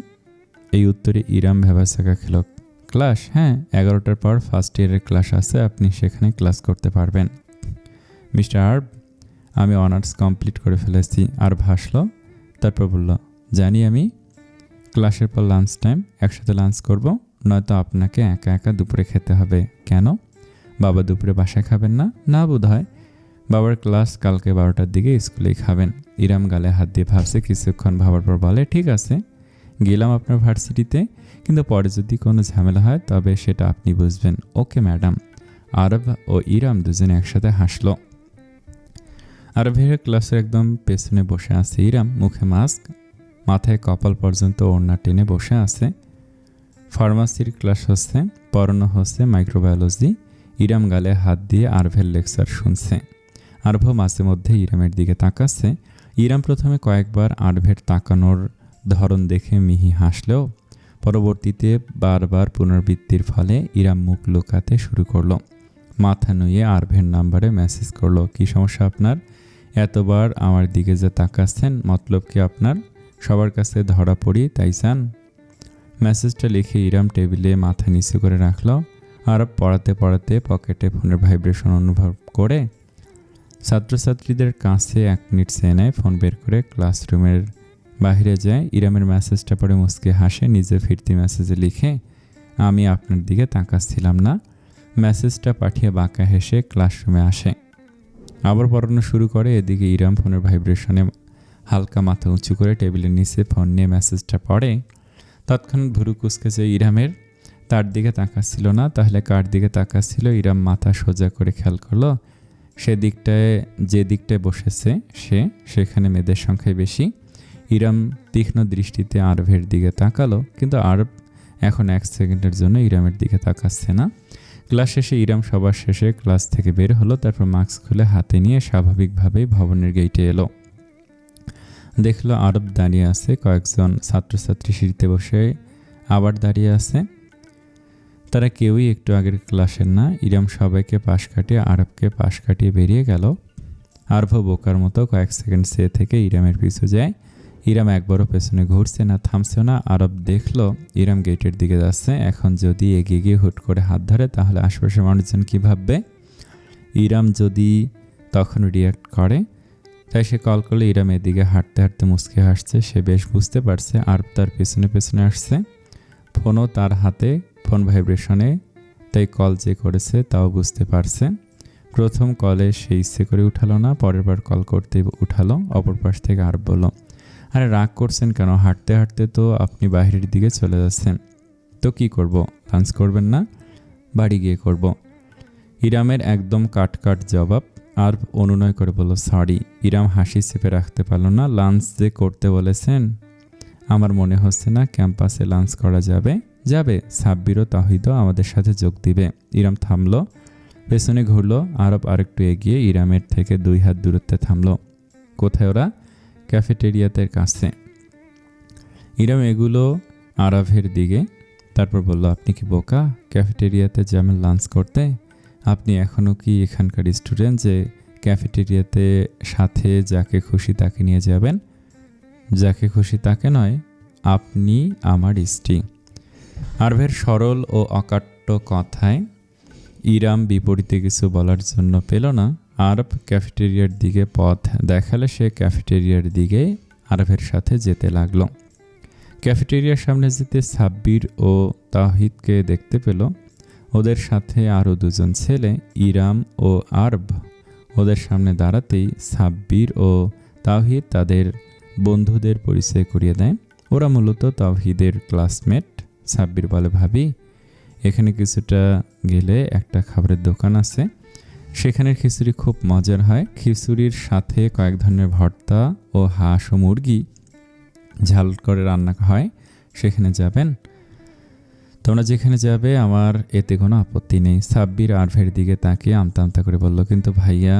এই উত্তরে ইরাম ভেবাচাকা খেল। ক্লাস? হ্যাঁ, 11টার পর ফার্স্ট ইয়ারের ক্লাস আছে, আপনি সেখানে ক্লাস করতে পারবেন। মিস্টার আরব, আমি অনার্স কমপ্লিট করে ফেলেছি। আরব হাসল, তারপর বলল, জানি আমি। ক্লাসের পর লাঞ্চ টাইম, একসাথে লাঞ্চ করব, নয়তো আপনাকে একা একা দুপুরে খেতে হবে। কেন? বাবা দুপুরে বাসায় খাবেন না? না বোধ হয়। বাবার ক্লাস কালকে 12টার দিকে, স্কুলেই খাবেন। ইরাম গালে হাত দিয়ে ভাবছে, কিছুক্ষণ ভাবার পর বলে, ঠিক আছে, গেলাম আপনার ভার্সিটিতে, কিন্তু পরে যদি কোনো ঝামেলা হয় তবে সেটা আপনি বুঝবেন। Okay madam. আরব ও ইরাম দুজনে একসাথে হাসলো। আরবের ক্লাসের একদম পেছনে বসে আছে ইরাম, মুখে মাস্ক, মাথায় কপাল পর্যন্ত ওড়না টেনে বসে আছে। ফার্মাসির ক্লাস হচ্ছে, পড়ানো হচ্ছে মাইক্রোবায়োলজি। ইরাম গালে হাত দিয়ে আরভের লেকচার শুনছে। আরভ মাঝে মধ্যে ইরামের দিকে তাকাচ্ছে। ইরাম প্রথমে কয়েকবার আরভের তাকানোর ধরন দেখে মিহি হাসলেও পরবর্তীতে বারবার পুনরাবৃত্তির ফলে ইরাম মুখ লুকাতে শুরু করলো। মাথা নুয়ে আরভের নাম্বারে মেসেজ করলো, কি সমস্যা আপনার? এতবার আমার দিকে যে তাকাচ্ছেন, মতলব কি আপনার? সবার কাছে ধরা পড়ি তাই চান? মেসেজটা লিখে ইরাম টেবিলে মাথা নিচু করে রাখলো। আরব পড়াতে পড়াতে পকেটে ফোনের ভাইব্রেশন অনুভব করে ছাত্রছাত্রীদের কাছে 1 মিনিট চেয়ে নেয়। ফোন বের করে ক্লাসরুমের বাইরে যায়। ইরামের মেসেজটা পড়ে মুচকে হাসে। নিজে ফিরতি মেসেজে লিখে, আমি আপনার দিকে তাকাচ্ছিলাম না। মেসেজটা পাঠিয়ে বাঁকা হেসে ক্লাসরুমে আসে। আবার পড়ানো শুরু করে। এদিকে ইরাম ফোনের ভাইব্রেশনে হালকা মাথা উঁচু করে টেবিলের নিচে ফোন নিয়ে মেসেজটা পড়ে। তৎক্ষণাৎ ভুরু কুঁচকেছে ইরামের। তার দিকে তাকাচ্ছিল না, তাহলে কার দিকে তাকাচ্ছিল? ইরাম মাথা সোজা করে খেয়াল করলো, যে দিকটায় বসেছে সেখানে মেয়েদের সংখ্যাই বেশি। ইরাম তীক্ষ্ণ দৃষ্টিতে আরবের দিকে তাকালো, কিন্তু আরব এখন 1 সেকেন্ডের জন্য ইরামের দিকে তাকাচ্ছে না। ক্লাস শেষে ইরাম সবার শেষে ক্লাস থেকে বের হলো। তারপর মাস্ক খুলে হাতে নিয়ে স্বাভাবিকভাবেই ভবনের গেটে এলো। দেখলো আরব দাঁড়িয়ে আছে, কয়েকজন ছাত্রছাত্রী সিঁড়িতে বসে আবার দাঁড়িয়ে আছে। তারা কেউই একটু আগের ক্লাসের না। ইরাম সবাইকে পাশ কাটিয়ে আরবকে পাশ কাটিয়ে বেরিয়ে গেল। আরব বোকার মতো কয়েক সেকেন্ড সে থেকে ইরামের পিছু যায়। ইরাম একবারও পেছনে ঘুরছে না, থামছে না। আরব দেখলো ইরাম গেটের দিকে যাচ্ছে। এখন যদি এগিয়ে গিয়ে হুট করে হাত ধরে তাহলে আশেপাশের মানুষজন কী ভাববে? ইরাম যদি তখন রিয়াক্ট করে, তাই সে কল করলে ইরাম এদিকে হাঁটতে হাঁটতে মুচকে হাসছে। সে বেশ বুঝতে পারছে আরব তার পেছনে পেছনে আসছে। ফোনও তার হাতে, ফোন ভাইব্রেশনে, তাই কল যে করেছে তাও বুঝতে পারছে। প্রথম কলে সে ইচ্ছে করে উঠালো না, পরের বার কল করতে উঠালো। অপর পাশ থেকে আরব বলল, আরে রাগ করছেন কেন? হাঁটতে হাঁটতে তো আপনি বাইরের দিকে চলে যাচ্ছেন। তো কি করব? লাঞ্চ করবেন না? বাড়ি গিয়ে করব। ইরামের একদম কাট জবাব। আরব অনুনয় করে বলল, সরি। ইরাম হাসি চেপে রাখতে পারল না। লাঞ্চ যে করতে বলেছেন, আমার মনে হচ্ছে না ক্যাম্পাসে লাঞ্চ করা যাবে। যাবে, সাব্বির ও তাহিদও আমাদের সাথে যোগ দিবে। ইরাম থামলো, পেছনে ঘুরলো। আরব আরেকটু এগিয়ে ইরামের থেকে 2 হাত দূরত্বে থামলো। কোথায় ওরা? ক্যাফেটেরিয়াতে কাছে। ইরাম এগুলো আরবের দিকে, তারপর বলল, আপনি কি বোকা? ক্যাফেটেরিয়াতে যাবেন লাঞ্চ করতে? আপনি এখনও কি এখানকার স্টুডেন্ট যে ক্যাফেটেরিয়াতে সাথে যাকে খুশি তাকে নিয়ে যাবেন? যাকে খুশি তাকে নয়, আপনি আমার স্ত্রী। আরবের সরল ও অকাট্য কথায় ইরাম বিপরীতে কিছু বলার জন্য পেল না। আরব ক্যাফেটেরিয়ার দিকে পথ দেখালে সে ক্যাফেটেরিয়ার দিকে আরবের সাথে যেতে লাগলো। ক্যাফেটেরিয়ার সামনে যেতে সাব্বির ও তাহিদকে দেখতে পেল। ওদের সাথে আরও 2 জন ছেলে, ইরাম ও আরব। ওদের সামনে দাঁড়াতেই সাব্বির ও তাহিদ তাদের বন্ধুদের পরিচয় করিয়ে দেয়। ওরা মূলত তাহিদের ক্লাসমেট। সাব্বির বলে, ভাবি, এখানে কিছুটা গেলে একটা খাবারের দোকান আছে, সেখানের খিচুড়ি খুব মজার হয়। খিচুড়ির সাথে কয়েক ধরনের ভর্তা ও হাঁস ও মুরগি ঝাল করে রান্না হয়, সেখানে যাবেন? তোমরা যেখানে যাবে আমার এতে কোনো আপত্তি নেই। সাব্বির আরভের দিকে তাকিয়ে আমতা আমতা করে বলল, কিন্তু ভাইয়া।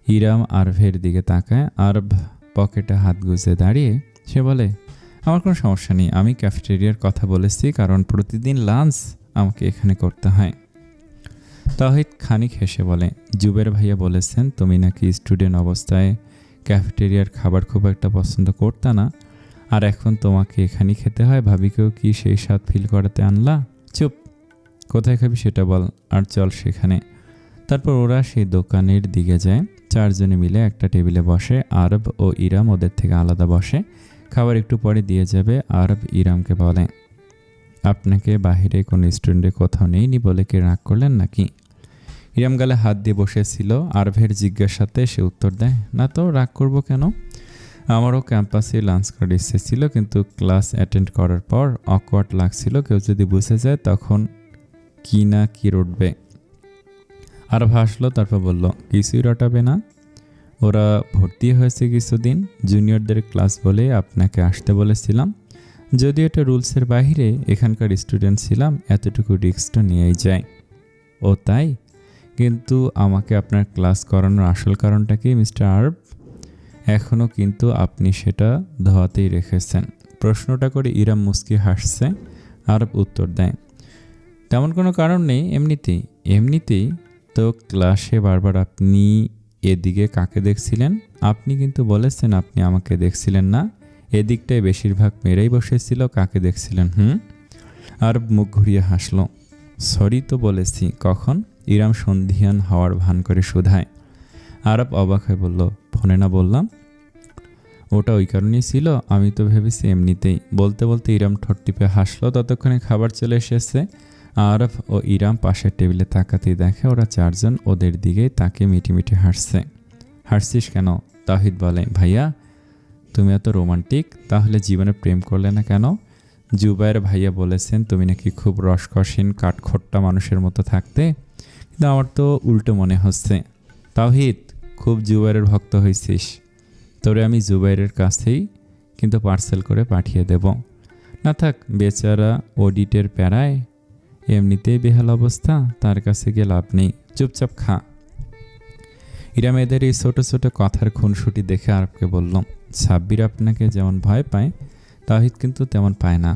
ইরাম আরভের দিকে তাকায়। আরব পকেটে হাত গুজে দাঁড়িয়ে সে বলে, আমার কোনো সমস্যা নেই, আমি ক্যাফেটেরিয়ার কথা বলেছি কারণ প্রতিদিন লাঞ্চ আমাকে এখানে করতে হয়। তাহিদ খানিক হেসে বলে, জুবের ভাইয়া বলেছেন তুমি নাকি স্টুডেন্ট অবস্থায় ক্যাফেটেরিয়ার খাবার খুব একটা পছন্দ করতে না, আর এখন তোমাকে এখানেই খেতে হয়। ভাবিকেও কি সেই স্বাদ ফিল করাতে আনলা? চুপ, কোথায় খাবি সেটা বল, আর চল সেখানে। তারপর ওরা সেই দোকানের দিকে যায়। 4 জনে মিলে একটা টেবিলে বসে। আরব ও ইরাম ওদের থেকে আলাদা বসে। খাবার একটু পরে দিয়ে যাবে। আরব ইরামকে বলে, আপনাকে বাহিরে কোনো স্টুডেন্টে কোথাও নেইনি বলে কি রাগ করলেন নাকি? ইরাম গালে হাত দিয়ে বসেছিল। আরবের জিজ্ঞাসাতে সে উত্তর দেয়, না তো, রাগ করব কেন? আমারও ক্যাম্পাসে লাঞ্চ করার ইচ্ছে ছিল, কিন্তু ক্লাস অ্যাটেন্ড করার পর অকওয়ার্ড লাগছিল। কেউ যদি বুঝে যায় তখন কি না কি রটবে। আরব হাসলো, তারপর বলল, কিছুই রটাবে না। ওরা ভর্তি হয়েছে কিছুদিন, জুনিয়রদের ক্লাস বলে আপনাকে আসতে বলেছিলাম। যদিও এটা রুলসের বাইরে, এখানকার স্টুডেন্ট ছিলাম, এতটুকু রিস্কটা নিয়েই যায়। ও তাই? কিন্তু আমাকে আপনার ক্লাস করানোর আসল কারণটা কি মিস্টার আরব? এখনও কিন্তু আপনি সেটা ধোয়াতেই রেখেছেন। প্রশ্নটা করে ইরাম মুস্কি হাসছে। আরব উত্তর দেয়, তেমন কোনো কারণ নেই, এমনিতেই তো ক্লাসে বারবার আপনি এদিকে কাকে দেখছিলেন? আপনি কিন্তু বলেছেন আপনি আমাকে দেখছিলেন না। এদিকটায় বেশিরভাগ মেয়েরাই বসেছিল, কাকে দেখছিলেন? আরব মুখ ঘুরিয়ে হাসলো, সরি তো বলেছি। কখন? ইরাম সন্ধিয়ান হওয়ার ভান করে শুধায়। আরব অবাক হয়ে বলল, ফোনে না বললাম? ওটা ওই কারণেই ছিল, আমি তো ভেবেছি এমনিতেই। বলতে বলতে ইরাম ঠোঁট টিপে হাসলো। ততক্ষণে খাবার চলে এসেছে। আরব ও ইরাম পাশের টেবিলে তাকাতেই দেখে ওরা 4 জন ওদের দিকে তাকে মিটিমিটি হাসছে। হাসছিস কেন? তাহিদ বলে, ভাইয়া তুমি এত রোমান্টিক, তাহলে জীবনে প্রেম করলে না কেন? জুবাইর ভাইয়া বলেছেন তুমি নাকি খুব রসকসীন কাঠখোট্টা মানুষের মতো থাকতে, কিন্তু আমার তো উল্টো মনে হচ্ছে। তাহিদ, খুব জুবাইরের ভক্ত হয়েছিস। তোরে আমি জুবাইরের কাছেই কিন্তু পার্সেল করে পাঠিয়ে দেব। না থাক, বেচারা অডিটের প্যারায় এমনিতেই বেহাল অবস্থা, তার কাছে গিয়ে লাভ নেই, চুপচাপ খা। ইরাম এদের এই ছোট ছোট কথার খুনসুটি দেখে আরবকে বলল, সাব্বির আপনাকে যেমন ভয় পায়, তাহিদ কিন্তু তেমন পায় না।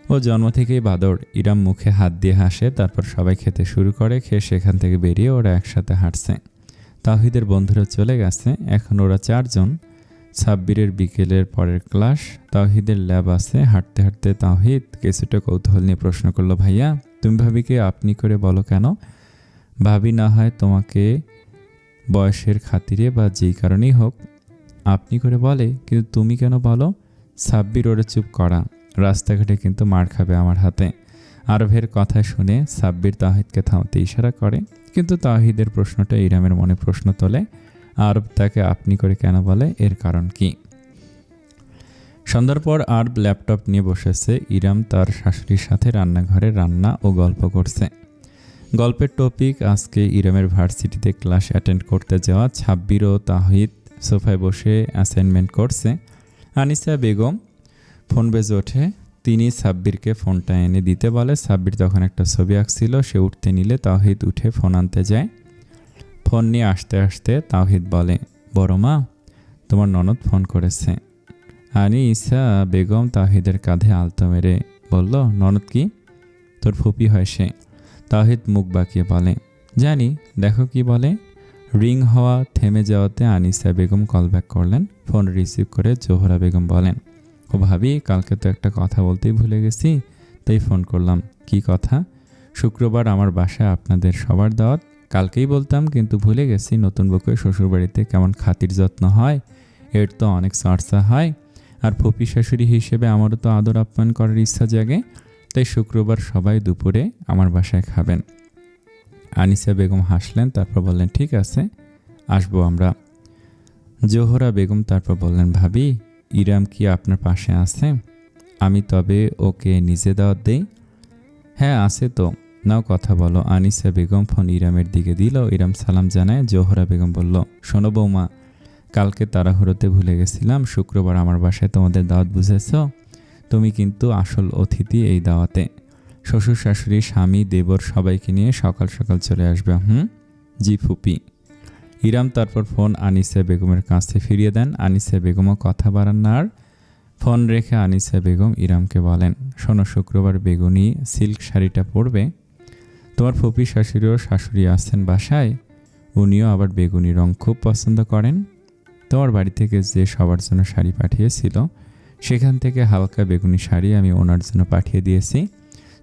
ও জন্ম থেকেই বাদর। ইরাম মুখে হাত দিয়ে হাসে। তারপর সবাই খেতে শুরু করে। খেয়ে সেখান থেকে বেরিয়ে ওরা একসাথে হাঁটছে। তাহিদের বন্ধুরা চলে গেছে। এখন ওরা 4 জন। সাব্বিরের বিকেলের পরের ক্লাস। তাহিদের ল্যাব আছে। হাঁটতে হাঁটতে তাহিদ কিছুটা কৌতূহল নিয়ে প্রশ্ন করলো, ভাইয়া তুমি ভাবিকে আপনি করে বলো কেন? ভাবি না হয় তোমাকে বয়সের খাতিরে বা যেই কারণেই হোক আপনি করে বলে, কিন্তু তুমি কেন বলো? সাব্বির ওরে চুপ করা, রাস্তাঘাটে কিন্তু মার খাবে আমার হাতে। আরবের কথা শুনে সাব্বির তাহিদকে থামতে ইশারা করে, কিন্তু তাহিদের প্রশ্নটা ইরামের মনে প্রশ্ন তোলে। আরব তাকে আপনি করে কেন বলে, এর কারণ কি? সন্ধ্যার পর আরব ল্যাপটপ নিয়ে বসেছে। ইরাম তার শাশুড়ির সাথে রান্নাঘরে রান্না ও গল্প করছে। গল্পের টপিক আজকে ইরামের ভার্সিটিতে ক্লাস অ্যাটেন্ড করতে যাওয়া। সাব্বির ও তাহিদ সোফায় বসে অ্যাসাইনমেন্ট করছে। আনিসা বেগম ফোন বেজে ওঠে। তিনি সাব্বিরকে ফোনটা এনে দিতে বলে। সাব্বির তখন একটা ছবি আঁকছিল, সে উঠতে নিলে তাওহিদ উঠে ফোন আনতে যায়। ফোন নিয়ে আসতে আসতে তাওহিদ বলে, বড় মা, তোমার ননদ ফোন করেছে। আনিসা বেগম তাওহিদের কাঁধে আলতো মেরে বলল, ননদ কি? তোর ফুপি হয় সে। তাওহিদ মুখ বাঁকিয়ে বলে, জানি, দেখো কি বলে। রিং হওয়া থেমে যাওয়াতে আনিসা বেগম কল ব্যাক করলেন। ফোন রিসিভ করে জোহরা বেগম বলেন, ও ভাবি, কালকে তো একটা কথা বলতেই ভুলে গেছি, তাই ফোন করলাম। কি কথা? শুক্রবার আমার বাসায় আপনাদের সবার দাওয়াত। কালকেই বলতাম, কিন্তু ভুলে গেছি। নতুন বউকে শ্বশুরবাড়িতে কেমন খাতির যত্ন হয়, এর তো অনেক চর্চা হয়। আর ফুপি শাশুড়ি হিসেবে আমারও তো আদর আপ্যায়ন করার ইচ্ছা জাগে। তাই শুক্রবার সবাই দুপুরে আমার বাসায় খাবেন। আনিসা বেগম হাসলেন, তারপর বললেন, ঠিক আছে, আসবো আমরা। জোহরা বেগম তারপর বললেন, ভাবি, ইরাম কি আপনার পাশে আছে? আমি তবে ওকে নিজে দাওয়াত দেই? হ্যাঁ, আছে তো, নাও কথা বলো। আনিসা বেগম ফোন ইরামের দিকে দিল। ইরাম সালাম জানায়। জোহরা বেগম বলল, শোনো বৌমা, কালকে তাড়াহুড়োতে ভুলে গেছিলাম, শুক্রবার আমার বাসায় তোমাদের দাওয়াত, বুঝেছ? তুমি কিন্তু আসল অতিথি এই দাওয়াতে। শ্বশুর শাশুড়ি স্বামী দেবর সবাইকে নিয়ে সকাল সকাল চলে আসবে। জি ফুপি। ইরাম তারপর ফোন আনিসা বেগমের কাছে ফিরিয়ে দেন। আনিসা বেগমও কথা বাড়ান না আর। ফোন রেখে আনিসা বেগম ইরামকে বলেন, শোনো, শুক্রবার বেগুনি সিল্ক শাড়িটা পরবে। তোমার ফুপি শাশুড়ি আসছেন বাসায়, উনিও আবার বেগুনি রং খুব পছন্দ করেন। তোমার বাড়ি থেকে যে সবার জন্য শাড়ি পাঠিয়েছিল, সেখান থেকে হালকা বেগুনি শাড়ি আমি ওনার জন্য পাঠিয়ে দিয়েছি।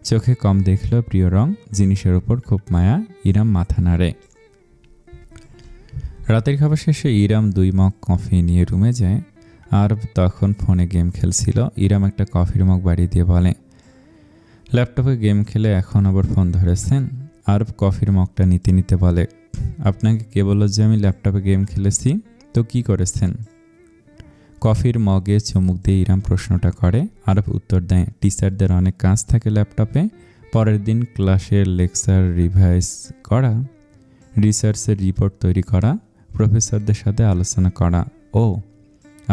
চোখে কম দেখলেও প্রিয় রং, জিনিসের ওপর খুব মায়া। ইরাম মাথা নাড়ে। রাতের খাবার শেষে ইরাম 2 মগ কফি নিয়ে রুমে যায়। আর তখন ফোনে গেম খেলছিল। ইরাম একটা কফির মগ বাড়িয়ে দিয়ে বলে, ল্যাপটপে গেম খেলে এখন আবার ফোন ধরেছেন? আরব কফির মগটা নিতে নিতে বলে, আপনাকে কে বলল যে আমি ল্যাপটপে গেম খেলেছি? তো কি করেছেন? কফির মগে চুমুক দিয়ে ইরাম প্রশ্নটা করে। আরব উত্তর দেয়, টিচারদের অনেক কাজ থাকে ল্যাপটপে। পরের দিন ক্লাসের লেকচার রিভাইজ করা, রিসার্চের রিপোর্ট তৈরি করা, প্রফেসরদের সাথে আলোচনা করা। ও।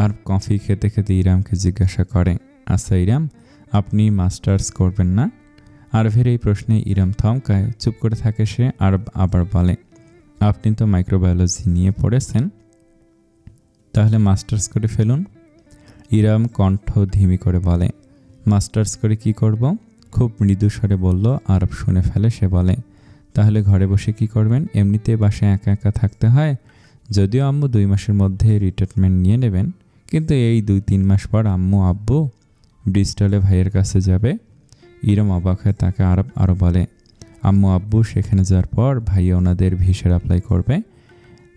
আর কফি খেতে খেতে ইরামকে জিজ্ঞাসা করে, আচ্ছা ইরাম, আপনি মাস্টার্স করবেন না? আরবের এই প্রশ্নে ইরাম থমকায়, চুপ করে থাকে সে। আরব আবার বলে, আপনি তো মাইক্রোবায়োলজি নিয়ে পড়েছেন, তাহলে মাস্টার্স করে ফেলুন। ইরাম কণ্ঠ ধিমি করে বলে, মাস্টার্স করে কি করব? খুব মৃদু স্বরে বলল। আরব শুনে ফেলে। সে বলে, তাহলে ঘরে বসে কি করবেন? এমনিতে বাসায় একা একা থাকতে হয়। যদিও আম্মু 2 মাসের মধ্যে রিটায়ারমেন্ট নিয়ে নেবেন, কিন্তু এই 2-3 মাস পর আব্বু ব্রিস্টলে ভাইয়ের কাছে যাবে। ইরাম অবাক হয়ে তাকে আরও বলে, আব্বু সেখানে যাওয়ার পর ভাইয়া ওনাদের ভিসার অ্যাপ্লাই করবে।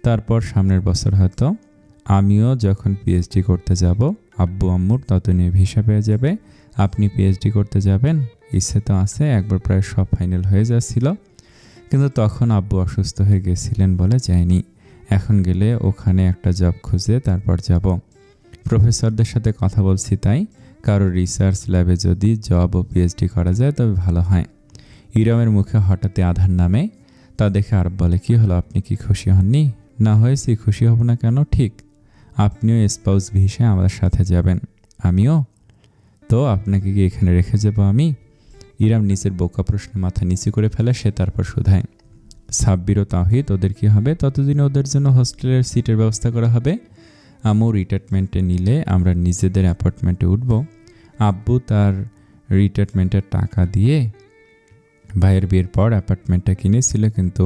তারপর সামনের বছর হয়তো আমিও যখন পিএইচডি করতে যাব, আব্বু আম্মুর তত নিয়ে ভিসা পেয়ে যাবে। আপনি পিএইচডি করতে যাবেন? ইচ্ছে তো আছে, একবার প্রায় সব ফাইনাল হয়ে যাচ্ছিল, কিন্তু তখন আব্বু অসুস্থ হয়ে গেছিলেন বলে যায়নি। এখন গেলে ওখানে একটা জব খুঁজে তারপর যাব। প্রফেসরদের সাথে কথা বলছি, তাই কারো রিসার্চ ল্যাবে যদি জব ও পিএইচডি করা যায় তবে ভালো হয়। ইরামের মুখে হঠাৎই আধার নামে। তা দেখে আরব বলে, কি হলো, আপনি কি খুশি হননি? না হয়েছি, খুশি হব না কেন? ঠিক, আপনিও স্পাউস ভিসায় আমাদের সাথে যাবেন। আমিও? তো আপনাকে কি এখানে রেখে যাবো আমি? ইরাম নিজের বোকা প্রশ্নে মাথা নিচু করে ফেলে। সে তারপর শুধায়, সাব্বির ও তাওহিদ, ওদের কি হবে? ততদিনে ওদের জন্য হোস্টেলের সিটের ব্যবস্থা করা হবে। আম্মু রিটায়ারমেন্টে নিলে আমরা নিজেদের অ্যাপার্টমেন্টে উঠব। আব্বু তার রিটায়ারমেন্টের টাকা দিয়ে ভাইয়ের বিয়ের পর অ্যাপার্টমেন্টটা কিনেছিল, কিন্তু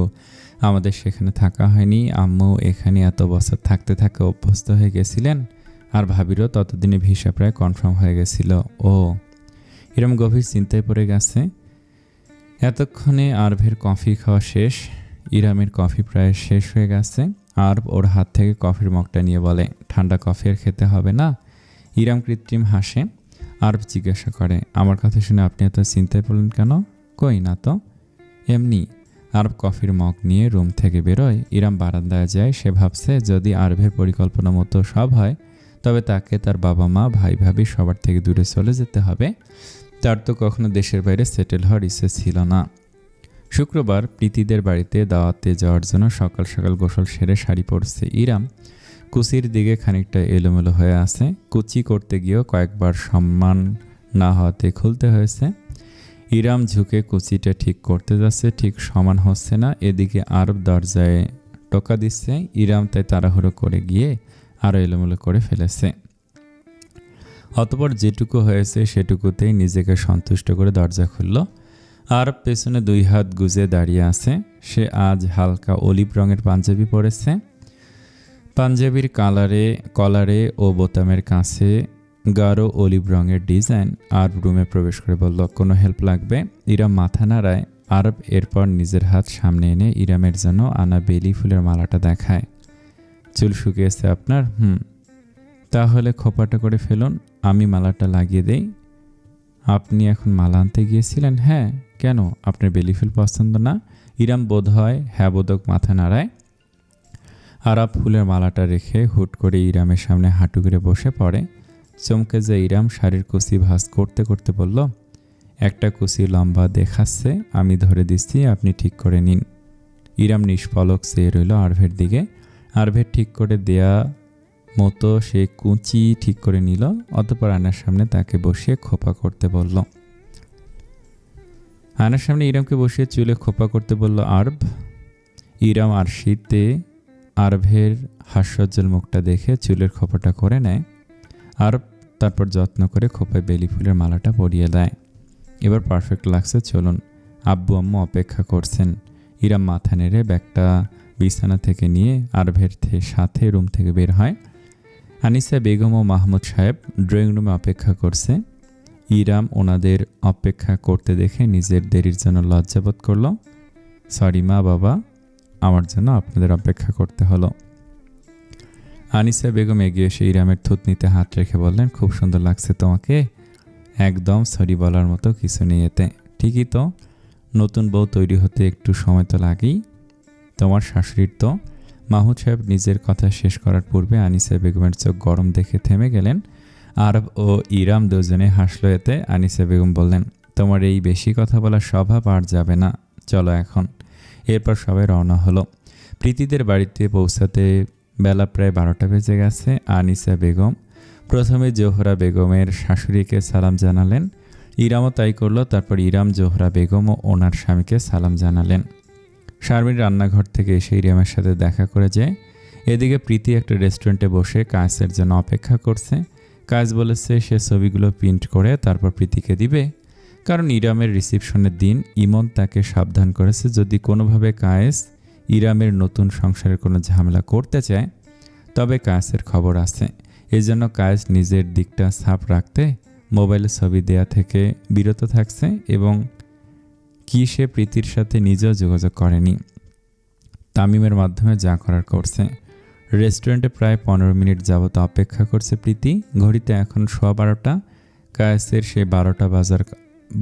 আমাদের সেখানে থাকা হয়নি। আম্মু এখানে এত বছর থাকতে থাকতে অভ্যস্ত হয়ে গেছিলেন। আর ভাবিরও ততদিনে ভিসা প্রায় কনফার্ম হয়ে গেছিল। ও। এরম গভীর চিন্তায় পড়ে গেছে। এতক্ষণে আরবের কফি খাওয়া শেষ। ইরামের কফি প্রায় শেষ হয়ে গেছে। আরব ওর হাত থেকে কফির মগটা নিয়ে বলে, ঠান্ডা কফি আর খেতে হবে না? ইরাম কৃত্রিম হাসে। আরব জিজ্ঞাসা করে, আমার কথা শুনে আপনি এত চিন্তায় পড়লেন কেন? কই না তো, এমনি। আরব কফির মগ নিয়ে রুম থেকে বেরোয়। ইরাম বারান্দায় যায়। সে ভাবছে, যদি আরবের পরিকল্পনা মতো সব হয়, তবে তাকে তার বাবা মা ভাই ভাবি সবার থেকে দূরে চলে যেতে হবে। তার তো কখনো দেশের বাইরে সেটেল হওয়ার ইচ্ছে ছিল না। শুক্রবার প্রীতিদের বাড়িতে দাওয়াতে যাওয়ার জন্য সকাল সকাল গোসল সেরে শাড়ি পরছে ইরাম। কুচির দিকে খানিকটা এলোমেলো হয়ে আছে। কুচি করতে গিয়েও কয়েকবার সম্মান না হওয়াতে খুলতে হয়েছে। ইরাম ঝুঁকে কুচিটা ঠিক করতে যাচ্ছে, ঠিক সমান হচ্ছে না। এদিকে আরব দরজায় টোকা দিচ্ছে। ইরাম তাই তাড়াহুড়ো করে গিয়ে আরও এলোমেলো করে ফেলেছে। অতঃপর যেটুকু হয়েছে সেটুকুতেই নিজেকে সন্তুষ্ট করে দরজা খুলল। আরব পেছনে 2 হাত গুজে দাঁড়িয়ে আছে। সে আজ হালকা অলিভ রঙের পাঞ্জাবি পরেছে। পাঞ্জাবির কলারে ও বোতামের কাছে গাঢ় অলিভ রঙের ডিজাইন। আরব রুমে প্রবেশ করে বলল, কোনো হেল্প লাগবে? ইরাম মাথা নাড়ায়। আরব এরপর নিজের হাত সামনে এনে ইরামের জন্য আনা বেলি ফুলের মালাটা দেখায়। চুল শুকিয়েছে আপনার? তাহলে খোপাটা করে ফেলুন, আমি মালাটা লাগিয়ে দেই। আপনি এখন মালা আনতে গিয়েছিলেন? হ্যাঁ। কেন, আপনার বেলি ফুল পছন্দ না? ইরাম বোধহয় হ্যাঁ বোধক মাথা নাড়ায়। আরব ফুলের মালাটা রেখে হুট করে ইরামের সামনে হাঁটু করে বসে পড়ে। চমকে যায় ইরাম। শাড়ির কুচি ভাঁজ করতে করতে বলল, একটা কুচি লম্বা দেখাচ্ছে, আমি ধরে দিচ্ছি, আপনি ঠিক করে নিন। ইরাম নিষ্পলক চেয়ে রইল আরভের দিকে। আরভের ঠিক করে দেয়া মতো সে কুচি ঠিক করে নিল। অতঃপর আয়নার সামনে তাকে বসিয়ে খোপা করতে বলল। আয়নার সামনে ইরামকে বসিয়ে চুলে খোপা করতে বলল আরব। ইরাম আর শীতে আরভের হাস্যোজ্জ্বল মুখটা দেখে চুলের খোপাটা করে নেয়। আরব তারপর যত্ন করে খোপায় বেলি ফুলের মালাটা পরিয়ে দেয়। এবার পারফেক্ট লাগছে, চলুন। আব্বু আম্মু অপেক্ষা করছেন। ইরাম মাথা নেড়ে ব্যাগটা বিছানা থেকে নিয়ে আরভের সাথে রুম থেকে বের হয়। আনিসা বেগম ও মাহমুদ সাহেব ড্রয়িং রুমে অপেক্ষা করছে। ইরাম ওনাদের অপেক্ষা করতে দেখে নিজের দেরির জন্য লজ্জাবোধ করল। সরি মা বাবা, আমার জন্য আপনাদের অপেক্ষা করতে হলো। আনিসা বেগম এগিয়ে এসে ইরামের থুতনিতে হাত রেখে বললেন, খুব সুন্দর লাগছে তোমাকে। একদম সরি বলার মতো কিছু নেই এতে। ঠিকই তো, নতুন বউ তৈরি হতে একটু সময় তো লাগেই। তোমার শাশুড়ির তো। মাহমুদ সাহেব নিজের কথা শেষ করার পূর্বে আনিসা বেগমের চোখ গরম দেখে থেমে গেলেন। আরব ও ইরাম দুজনে হাসল এতে। আনিসা বেগম বললেন, তোমার এই বেশি কথা বলার স্বভাব আর যাবে না, চলো এখন। এরপর সবাই রওনা হলো। প্রীতিদের বাড়িতে পৌঁছাতে বেলা প্রায় 12টা বেজে গেছে। আনিসা বেগম প্রথমে জোহরা বেগমের শাশুড়িকে সালাম জানালেন। ইরামও তাই করলো। তারপর ইরাম জোহরা বেগম ও ওনার স্বামীকে সালাম জানালেন। শারমিন রান্নাঘর থেকে এসে ইরামের সাথে দেখা করে যায়। এদিকে প্রীতি একটা রেস্টুরেন্টে বসে কায়েসের জন্য অপেক্ষা করছে। কায়েস বলেছে সে ছবিগুলো প্রিন্ট করে তারপর প্রীতিকে দিবে, কারণ ইরামের রিসিপশনের দিন ইমন তাকে সাবধান করেছে যদি কোনোভাবে কায়েস ইরামের নতুন সংসারের কোনো ঝামেলা করতে চায় তবে কায়েসের খবর আছে। এই জন্য কায়েস নিজের দিকটা সাফ রাখতে মোবাইলে ছবি দেয়া থেকে বিরত থাকছে এবং কি সে প্রীতির সাথে নিজেও যোগাযোগ করেনি, তামিমের মাধ্যমে যা করার করছে। রেস্টুরেন্টে প্রায় 15 মিনিট যাবত অপেক্ষা করছে প্রীতি। ঘড়িতে এখন 12:15। কায়েসের সে 12টা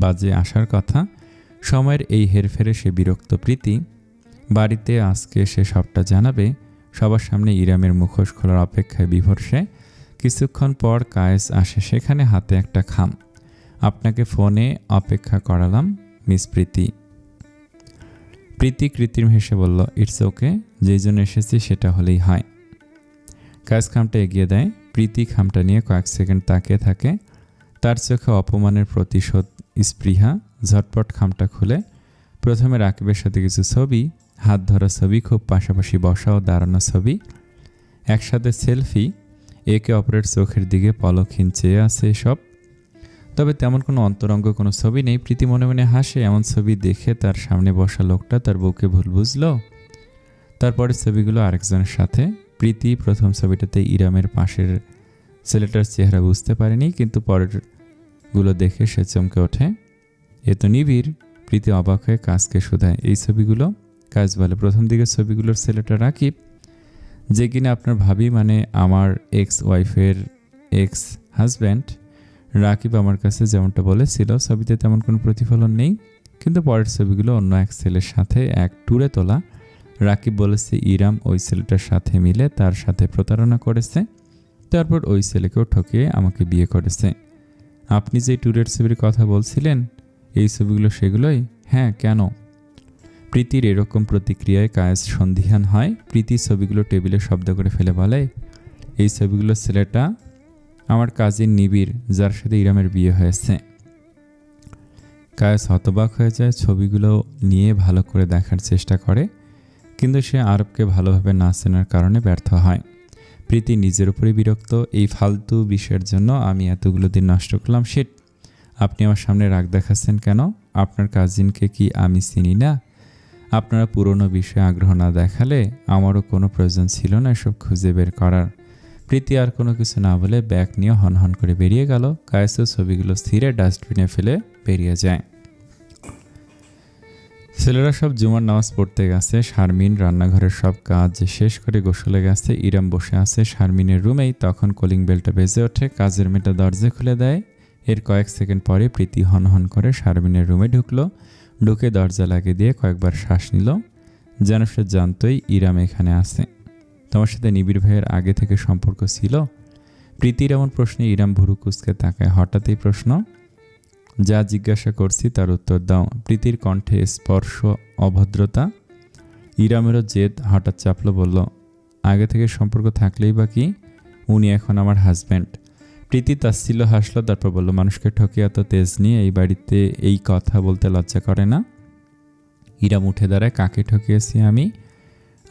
বাজে আসার কথা। সময়ের এই হেরফেরে সে বিরক্ত প্রীতি। বাড়িতে আজকে সে সবটা জানাবে। সবার সামনে ইরামের মুখোশ খোলার অপেক্ষায় বিভোর সে। কিছুক্ষণ পর কায়েস আসে, সেখানে হাতে একটা খাম। আপনাকে ফোনে অপেক্ষা করালাম মিস প্রীতি। প্রীতি কৃত্রিম হেসে বলল, ইটস ওকে, যেই জন্য এসেছি সেটা হলেই হয়। কায়েস খামটা এগিয়ে দেয়। প্রীতি খামটা নিয়ে কয়েক সেকেন্ড তাকিয়ে থাকে। তার চোখে অপমানের প্রতিশোধ স্পৃহা। ঝটপট খামটা খুলে প্রথমে রাকিবের সাথে কিছু ছবি, হাত ধরা ছবি, খুব পাশাপাশি বসা ও দাঁড়ানো ছবি, একসাথে সেলফি। একে অপরের চোখের দিকে পলকহীন চেয়ে আছে এসব। তবে তেমন কোনো অন্তরঙ্গ কোনো ছবি নেই। প্রীতি মনে মনে হাসে। এমন ছবি দেখে তার সামনে বসা লোকটা তার বউকে ভুল বুঝলো। তারপরে ছবিগুলো আরেকজনের সাথে। প্রীতি প্রথম ছবিটাতে ইরামের পাশের ছেলেটার চেহারা বুঝতে পারেনি, কিন্তু পরেরগুলো দেখে সে চমকে ওঠে। এ তো নিবিড়। প্রীতি অবাক হয়ে কাজকে শুধায়, এই ছবিগুলো? কাজ বলে, প্রথম দিকের ছবিগুলোর ছেলেটা রাকিব, যে কিনা আপনার ভাবি, মানে আমার এক্স ওয়াইফের এক্স হাজব্যান্ড। রাকিব আমার কাছে যেমনটা বলেছিল, ছবিতে তেমন কোনো প্রতিফলন নেই, কিন্তু পরের ছবিগুলো অন্য এক ছেলের সাথে এক ট্যুরে তোলা। রাকিব বলেছে ইরাম ওই ছেলেটার সাথে মিলে তার সাথে প্রতারণা করেছে, তারপর ওই ছেলেকেও ঠকিয়ে আমাকে বিয়ে করেছে। আপনি যে ট্যুরের ছবির কথা বলছিলেন, এই ছবিগুলো সেগুলোই? হ্যাঁ, কেন? প্রীতির এরকম প্রতিক্রিয়ায় কায়েস সন্দিহান হয়। প্রীতি ছবিগুলো টেবিলে শব্দ করে ফেলে বলে, এই ছবিগুলোর ছেলেটা আমার কাজিন নিবিড়, যার সাথে ইরামের বিয়ে হয়েছে। কায়েস হতবাক হয়ে যায়, ছবিগুলো নিয়ে ভালো করে দেখার চেষ্টা করে, কিন্তু সে আরবকে ভালোভাবে না চেনার কারণে ব্যর্থ হয়। প্রীতি নিজের উপরে বিরক্ত, এই ফালতু বিষয়ের জন্য আমি এতগুলো দিন নষ্ট করলাম। শিট, আপনি আমার সামনে রাগ দেখাচ্ছেন কেন? আপনার কাজিনকে কি আমি চিনি না? আপনারা পুরনো বিষয়ে আগ্রহ না দেখালে আমারও কোনো প্রয়োজন ছিল না এসব খুঁজে বের করার। প্রীতি আর কোনো কিছু না বলে ব্যাগ নিয়ে হনহন করে বেরিয়ে গেল। কায়েসও ছবিগুলো স্থিরে ডাস্টবিনে ফেলে বেরিয়ে যায়। ছেলেরা সব জুমার নামাজ পড়তে গেছে। শারমিন রান্নাঘরের সব কাজ শেষ করে গোসলে গেছে। ইরাম বসে আছে শারমিনের রুমেই। তখন কলিং বেলটা বেজে ওঠে। কাজের মেয়েটা দরজা খুলে দেয়। এর কয়েক সেকেন্ড পরে প্রীতি হনহন করে শারমিনের রুমে ঢুকলো। ঢুকে দরজা লাগিয়ে দিয়ে কয়েকবার শ্বাস নিল, যেন সে জানতই ইরাম এখানে আছে। তোমার সাথে নিবিড় ভাইয়ের আগে থেকে সম্পর্ক ছিল? প্রীতির এমন প্রশ্নে ইরাম ভুরু কুঁচকে তাকায়। হঠাৎই প্রশ্ন, যা জিজ্ঞাসা করছি তার উত্তর দাও। প্রীতির কণ্ঠে স্পর্শ অভদ্রতা। ইরামেরও জেদ হঠাৎ চাপলো, বলল, আগে থেকে সম্পর্ক থাকলেই বা কি, উনি এখন আমার হাজব্যান্ড। প্রীতি তাচ্ছিল্য হাসলো, তারপর বলল, মানুষকে ঠকিয়ে এত তেজ নিয়ে এই বাড়িতে এই কথা বলতে লজ্জা করে না? ইরাম উঠে দাঁড়ায়। কাকে ঠকিয়েছি আমি?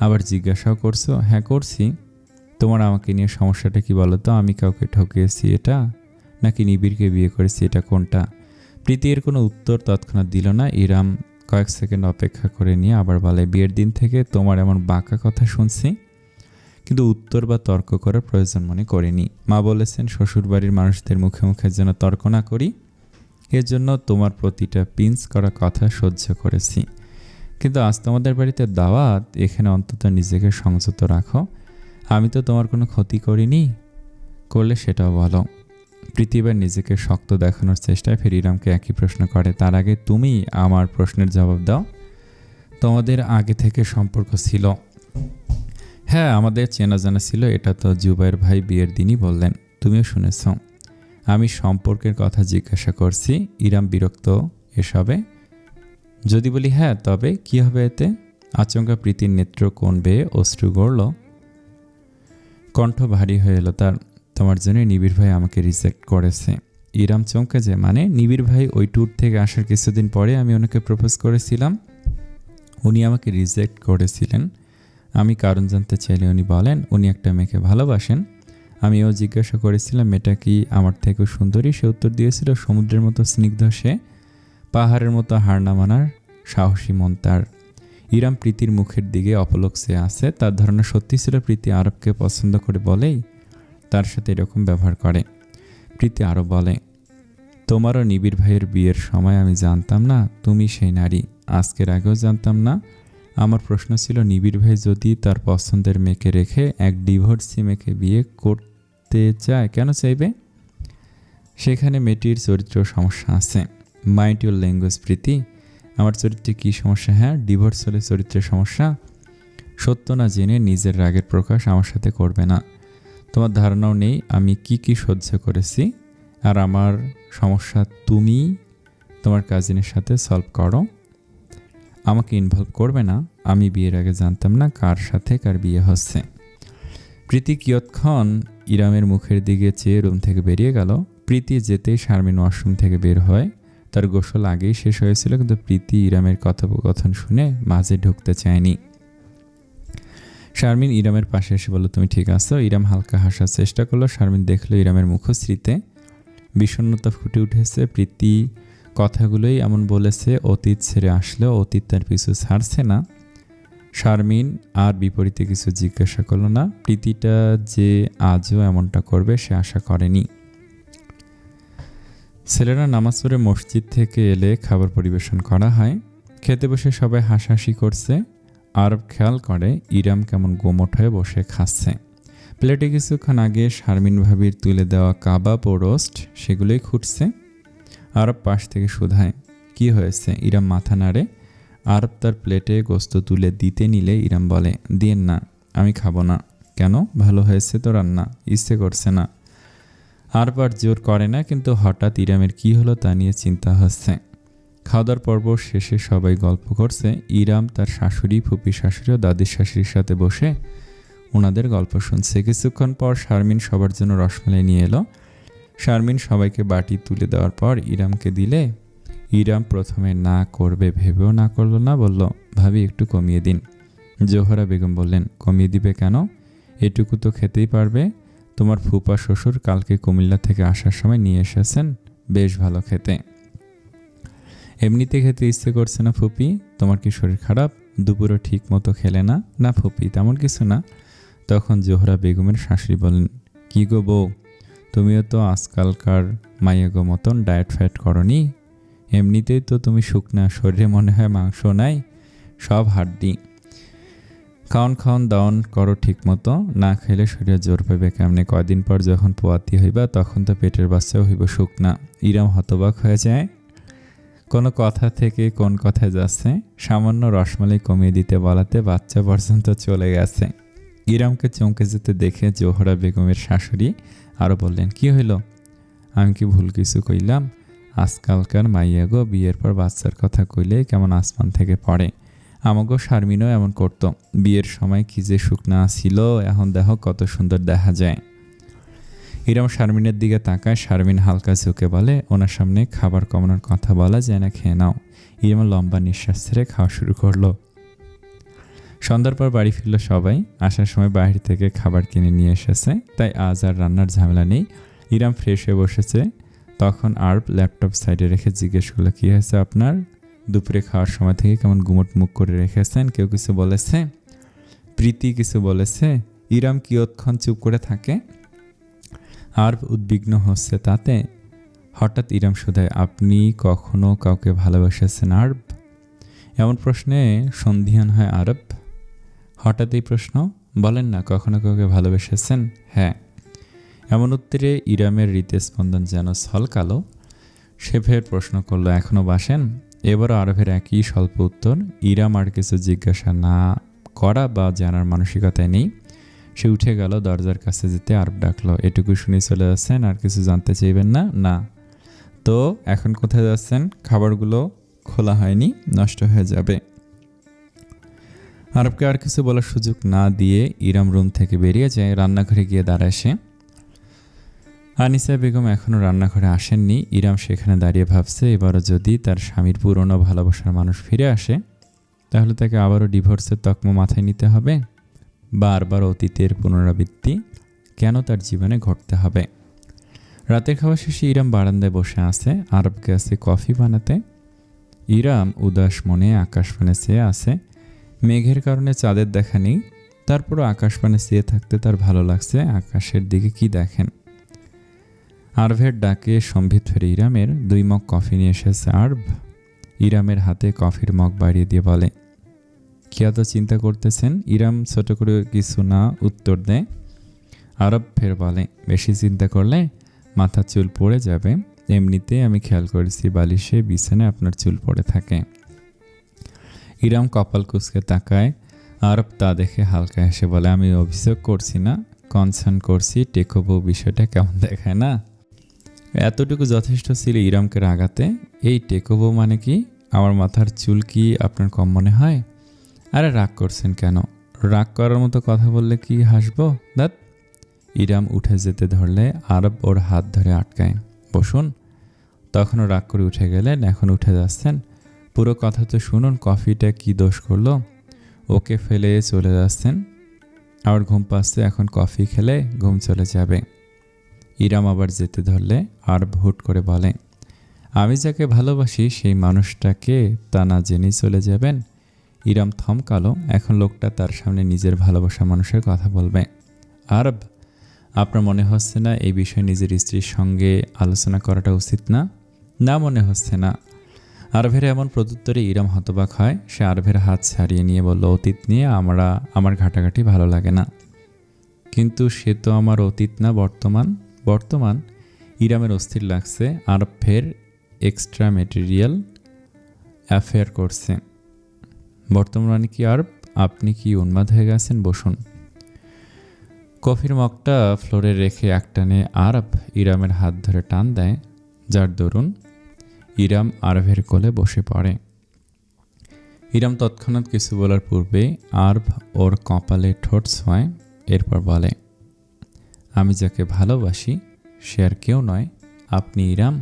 আবার জিজ্ঞাসাও করছো? হ্যাঁ করছি। তোমার আমাকে নিয়ে সমস্যাটা কি বলো তো? আমি কাউকে ঠকিয়েছি এটা, নাকি নিবিড়কে বিয়ে করেছি, এটা কোনটা? প্রীতি এর কোনো উত্তর তৎক্ষণাৎ দিল না। ইরাম কয়েক সেকেন্ড অপেক্ষা করে নিয়ে আবার বলে, বিয়ের দিন থেকে তোমার এমন বাঁকা কথা শুনছি, কিন্তু উত্তর বা তর্ক করার প্রয়োজন মনে করিনি। মা বলেছেন শ্বশুরবাড়ির মানুষদের মুখে মুখে যেন তর্ক না করি, এর জন্য তোমার প্রতিটা পিঞ্চ করা কথা সহ্য করেছি। কিন্তু আজ তোমাদের বাড়িতে দাওয়াত, এখানে অন্তত নিজেকে সংযত রাখো। আমি তো তোমার কোনো ক্ষতি করিনি, করলে সেটাও বলো। প্রীতি এবার নিজেকে শক্ত দেখানোর চেষ্টায় ফের ইরামকে একই প্রশ্ন করে। তার আগে তুমি আমার প্রশ্নের জবাব দাও। তোমাদের আগে থেকে সম্পর্ক ছিল? হ্যাঁ, আমাদের চেনা জানা ছিল, এটা তো জুবাইর ভাই বিয়ের দিনই বললেন, তুমিও শুনেছ। আমি সম্পর্কের কথা জিজ্ঞাসা করছি। ইরাম বিরক্ত এসবে। যদি বলি হ্যাঁ, তবে কি হবে এতে? আচমকা প্রীতির নেত্র কোণ বেয়ে অশ্রু গড়ল, কণ্ঠ ভারী হয়ে এলো তার। তোমার জন্য নিবিড় ভাই আমাকে রিজেক্ট করেছে। ইরাম চমকে যায়, মানে? নিবিড় ভাই ওই ট্যুর থেকে আসার কিছুদিন পরে আমি ওনাকে প্রপোজ করেছিলাম, উনি আমাকে রিজেক্ট করেছিলেন। আমি কারণ জানতে চাইলে উনি বলেন উনি একটা মেয়েকে ভালোবাসেন। আমিও জিজ্ঞাসা করেছিলাম মেয়েটা কি আমার থেকেও সুন্দরী? সে উত্তর দিয়েছিল, সমুদ্রের মতো স্নিগ্ধ সে, পাহাড়ের মতো হার না মানার সাহসী মন তার। ইরাম প্রীতির মুখের দিকে অপলক চেয়ে আছে। তার ধারণা সত্যি ছিল প্রীতি আরবকে পছন্দ করে বলেই তার সাথে এরকম ব্যবহার করে। প্রীতি আরও বলে, তোমারও নিবিড় ভাইয়ের বিয়ের সময় আমি জানতাম না তুমি সেই নারী, আজকের আগেও জানতাম না। আমার প্রশ্ন ছিল, নিবিড় ভাই যদি তার পছন্দের মেয়েকে রেখে এক ডিভোর্সি মেয়েকে বিয়ে করতে চায়, কেন চাইবে? সেখানে মেয়েটির চরিত্র সমস্যা আছে। মাইন্ড ইউর ল্যাঙ্গুয়েজ প্রীতি। আমার চরিত্রে কী সমস্যা? হ্যাঁ, ডিভোর্স হলে চরিত্রের সমস্যা? সত্য না জেনে নিজের রাগের প্রকাশ আমার সাথে করবে না। তোমার ধারণাও নেই আমি কি সহ্য করেছি। আর আমার সমস্যা তুমি তোমার কাজিনের সাথে সলভ করো, আমাকে ইনভলভ করবে না। আমি বিয়ের আগে জানতাম না কার সাথে কার বিয়ে হচ্ছে। প্রীতি কিয়ৎক্ষণ ইরামের মুখের দিকে চেয়ে রুম থেকে বেরিয়ে গেল। প্রীতি যেতেই শারমিন ওয়াশরুম থেকে বের হয়। তার গোসল আগেই শেষ হয়েছিল, কিন্তু প্রীতি ইরামের কথোপকথন শুনে মাঝে ঢুকতে চায়নি। শারমিন ইরামের পাশে এসে বলল, তুমি ঠিক আছো? ইরাম হালকা হাসার চেষ্টা করলো। শারমিন দেখলো ইরামের মুখশ্রীতে বিষণ্ণতা ফুটে উঠেছে। প্রীতি কথাগুলোই এমন বলেছে, অতীত ছেড়ে আসলেও অতীত তার পিছু ছাড়ছে না। শারমিন আর বিপরীতে কিছু জিজ্ঞাসা করলো না। প্রীতিটা যে আজও এমনটা করবে সে আশা করেনি। ছেলেরা নামাজ পড়ে মসজিদ থেকে এলে খাবার পরিবেশন করা হয়। খেতে বসে সবাই হাসাহাসি করছে। আরব খেয়াল করে ইরাম কেমন গোমট হয়ে বসে খাচ্ছে। প্লেটে কিছুক্ষণ আগে শারমিন ভাবির তুলে দেওয়া কাবাব ও রোস্ট, সেগুলোই খুঁটছে। আরব পাশ থেকে শুধায়, কি হয়েছে? ইরাম মাথা নাড়ে। আরব তার প্লেটে গোস্ত তুলে দিতে নিলে ইরাম বলে, দিয়েন না, আমি খাবো না। কেন? ভালো হয়েছে তো রান্না, ইচ্ছে করছে না। আরব আর জোর করে না, কিন্তু হঠাৎ ইরামের কি হলো তা নিয়ে চিন্তা হচ্ছে। খাওয়া দাওয়ার পর্ব শেষে সবাই গল্প করছে। ইরাম তার শাশুড়ি, ফুপি শাশুড়ি ও দাদির শাশুড়ির সাথে বসে ওনাদের গল্প শুনছে। কিছুক্ষণ পর শারমিন সবার জন্য রসমালাই নিয়ে এলো। শারমিন সবাইকে বাটি তুলে দেওয়ার পর ইরামকে দিলে ইরাম প্রথমে না করবে ভেবেও না করলো না, বলল, ভাবি একটু কমিয়ে দিন। জোহরা বেগম বললেন, কমিয়ে দিবে কেন? এটুকু তো খেতেই পারবে। তোমার ফুপা শ্বশুর কালকে কুমিল্লা থেকে আসার সময় নিয়ে এসেছেন, বেশ ভালো খেতে। এমনিতে খেতে ইচ্ছে করছে না ফুপি? তোমার কি শরীর খারাপ? দুপুরও ঠিক মতো খেলে না? না ফুপি, তেমন কিছু না। তখন জোহরা বেগমের শাশুড়ি বলেন, কি গো বউ, তুমিও তো আজকালকার মাইয়াগো মতন ডায়েট ফ্যাট করনি। এমনিতেই তো তুমি শুকনা, শরীরে মনে হয় মাংস নাই, সব হাড্ডি। খাওন দাওন করো ঠিক মতো, না খাইলে শরীরে জোর পাইবে কেমনে? কয়দিন পর যখন পোয়াতি হইবা তখন তো পেটের বাচ্চাও হইব শুকনা। ইরাম হতবাক হয়ে যায়, কোনো কথা থেকে কোন কথায় যাচ্ছে। সামান্য রসমালাই কমিয়ে দিতে বলাতে বাচ্চা পর্যন্ত চলে গেছে। ইরামকে চমকে যেতে দেখে জোহরা বেগমের শাশুড়ি আরও বললেন, কি হইল? আমি কি ভুল কিছু কইলাম? আজকালকার মাইয়াগো বিয়ের পর বাচ্চার কথা কইলে কেমন আসমান থেকে পড়ে। আমাগো শারমিনও এমন করত। বিয়ের সময় কি যে শুকনা ছিল, এখন দেখো কত সুন্দর দেখা যায়। ইরাম শারমিনের দিকে তাকায়। শারমিন হালকা ঝুঁকে বলে, ওনার সামনে খাবার কমানোর কথা বলা যায় না, খেয়ে নাও। ইরাম লম্বা নিঃশ্বাস ছেড়ে খাওয়া শুরু করলো। সন্ধ্যার পর বাড়ি ফিরল সবাই। আসার সময় বাইরে থেকে খাবার কিনে নিয়ে এসেছে, তাই আজ আর রান্নার ঝামেলা নেই। ইরাম ফ্রেশ হয়ে বসেছে। তখন আরব ল্যাপটপ সাইডে রেখে জিজ্ঞেস করলো, কী হয়েছে আপনার? দুপুরে খাওয়ার সময় থেকে কেমন গুমট মুখ করে রেখেছেন? কেউ কিছু বলেছে? প্রীতি কিছু বলেছে? ইরাম কিয়ৎক্ষণ চুপ করে থাকে। আরব উদ্বিগ্ন হচ্ছে তাতে। হঠাৎ ইরাম শুধায়, আপনি কখনো কাউকে ভালোবেসেছেন আরব? এমন প্রশ্নে সন্ধিহান হয় আরব। হঠাৎ এই প্রশ্ন? বলেন না, কখনো কাউকে ভালোবেসেছেন? হ্যাঁ। এমন উত্তরে ইরামের হৃদস্পন্দন যেন ছলকালো। সে ফের প্রশ্ন করলো, এখনও বাসেন? এবারও আরবের একই স্বল্প উত্তর। ইরাম আর কিছু জিজ্ঞাসা না করা বা জানার মানসিকতায় নেই। সে উঠে গেল। দরজার কাছে যেতে আরব ডাকলো, এটুকু শুনে চলে যাচ্ছেন? আর কিছু জানতে চাইবেন না? না। তো এখন কোথায় যাচ্ছেন? খাবারগুলো খোলা হয়নি, নষ্ট হয়ে যাবে। আরবকে আর কিছু বলার সুযোগ না দিয়ে ইরাম রুম থেকে বেরিয়ে যায়। রান্নাঘরে গিয়ে দাঁড়ায় সে। আনিসা বেগম এখনও রান্নাঘরে আসেননি। ইরাম সেখানে দাঁড়িয়ে ভাবছে, এবারও যদি তার স্বামীর পুরনো ভালোবাসার মানুষ ফিরে আসে, তাহলে তাকে আবারও ডিভোর্সের তকমা মাথায় নিতে হবে। বারবার অতীতের পুনরাবৃত্তি কেন তার জীবনে ঘটতে হবে? রাতের খাওয়া শেষে ইরাম বারান্দায় বসে আছে। আরবকে আছে কফি বানাতে। ইরাম উদাস মনে আকাশপানে চেয়ে আছে। মেঘের কারণে চাঁদের দেখা নেই, তারপরও আকাশপানে চেয়ে থাকতে তার ভালো লাগছে। আকাশের দিকে কি দেখেন? আরবের ডাকে সম্বিত ফেরে ইরামের 2 মগ কফি নিয়ে এসেছে আরব। ইরামের হাতে কফির মগ বাড়িয়ে দিয়ে বলে, কি এত চিন্তা করতেছেন? ইরাম ছোট করে কিছু না উত্তর দেয়। আরব ফের বলে, বেশি চিন্তা করলে মাথা চুল পড়ে যাবে। এমনিতে আমি খেয়াল করেছি বালিশে বিছানায় আপনার চুল পড়ে থাকে। ইরাম কপাল কুঁচকে তাকায়। আরব তা দেখে হালকা হেসে বলে, আমি অভিযোগ করছি না, কনসার্ন করছি। টেকোবো বিষয়টা কেমন দেখায় না? এতটুকু যথেষ্ট ছিল ইরামকে রাগাতে। এই টেকোবো মানে কি? আমার মাথার চুল কি আপনার কম মনে হয়? আরে রাগ করছেন কেন? রাগ করার মতো কথা বললে কি হাসবো? দাঁত। ইরাম উঠে যেতে ধরলে আরব ওর হাত ধরে আটকায়। বসুন। তখনও রাগ করে উঠে গেলেন, এখন উঠে যাচ্ছেন? পুরো কথা তো শুনুন। কফিটা কি দোষ করলো? ওকে ফেলে চলে যাচ্ছেন? আমার ঘুম পাচ্ছে, এখন কফি খেলে ঘুম চলে যাবে। ইরাম আবার যেতে ধরলে আরব হুট করে বলে, আমি যাকে ভালোবাসি সেই মানুষটাকে তা না জেনেই চলে যাবেন? ইরাম থমকালো। এখন লোকটা তার সামনে নিজের ভালোবাসা মানুষের কথা বলবে। আরব, আপনার মনে হচ্ছে না এই বিষয়ে নিজের স্ত্রীর সঙ্গে আলোচনা করাটা উচিত না? না, মনে হচ্ছে না। আরবের এমন প্রত্যুত্তরে ইরাম হতবাক হয়। সে আরবের হাত ছাড়িয়ে নিয়ে বলল, অতীত নিয়ে আমার ঘাটাঘাটি ভালো লাগে না। কিন্তু সে তো আমার অতীত না, বর্তমান। বর্তমান? ইরামের অস্থির লাগছে। আরব ফের এক্সট্রা ম্যাটেরিয়াল অ্যাফেয়ার করছে। বর্তমানে কি আরব? আপনি কি উন্মাদ হয়ে গেছেন? বসুন। কফির মগটা ফ্লোরে রেখে একটানে আরব ইরামের হাত ধরে টান দেয়, যার দরুন ইরাম আরবের কোলে বসে পড়ে। ইরাম তৎক্ষণাৎ কিছু বলার পূর্বে আরব ওর কপালে ঠোঁট ছোঁয়। এরপর বলে, আমি যাকে ভালোবাসি সে আর কেউ নয়, আপনি ইরাম।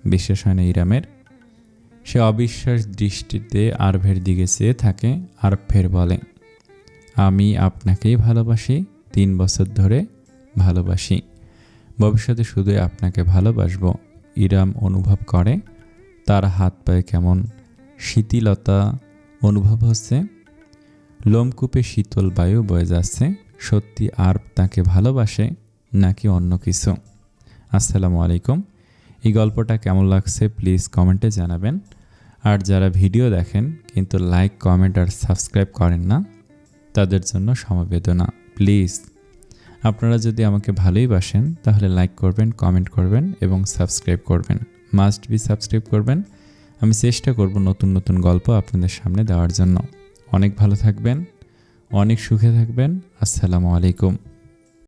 বিশ্বাস হয় না ইরামের। সে অবিশ্বাস দৃষ্টিতে আরবের দিকে চেয়ে থাকে। আরব ফের বলে, আমি আপনাকেই ভালোবাসি, 3 বছর ধরে ভালোবাসি, ভবিষ্যতে শুধুই আপনাকে ভালোবাসবো। ইরাম অনুভব করে তার হাত পায়ে কেমন শিথিলতা অনুভব হচ্ছে, লোমকূপে শীতল বায়ু বয়ে যাচ্ছে। সত্যি আরব তাকে ভালোবাসে নাকি অন্য কিছু? আসসালামু আলাইকুম। এই গল্পটা কেমন লাগছে প্লিজ কমেন্টে জানাবেন। আর যারা ভিডিও দেখেন কিন্তু লাইক, কমেন্ট আর সাবস্ক্রাইব করেন না, তাদের জন্য সমবেদনা। প্লিজ আপনারা যদি আমাকে ভালোই বাসেন তাহলে লাইক করবেন, কমেন্ট করবেন এবং সাবস্ক্রাইব করবেন। মাস্ট বি সাবস্ক্রাইব করবেন। আমি চেষ্টা করব নতুন নতুন গল্প আপনাদের সামনে দেওয়ার জন্য। অনেক ভালো থাকবেন, অনেক সুখে থাকবেন। আসসালামু আলাইকুম।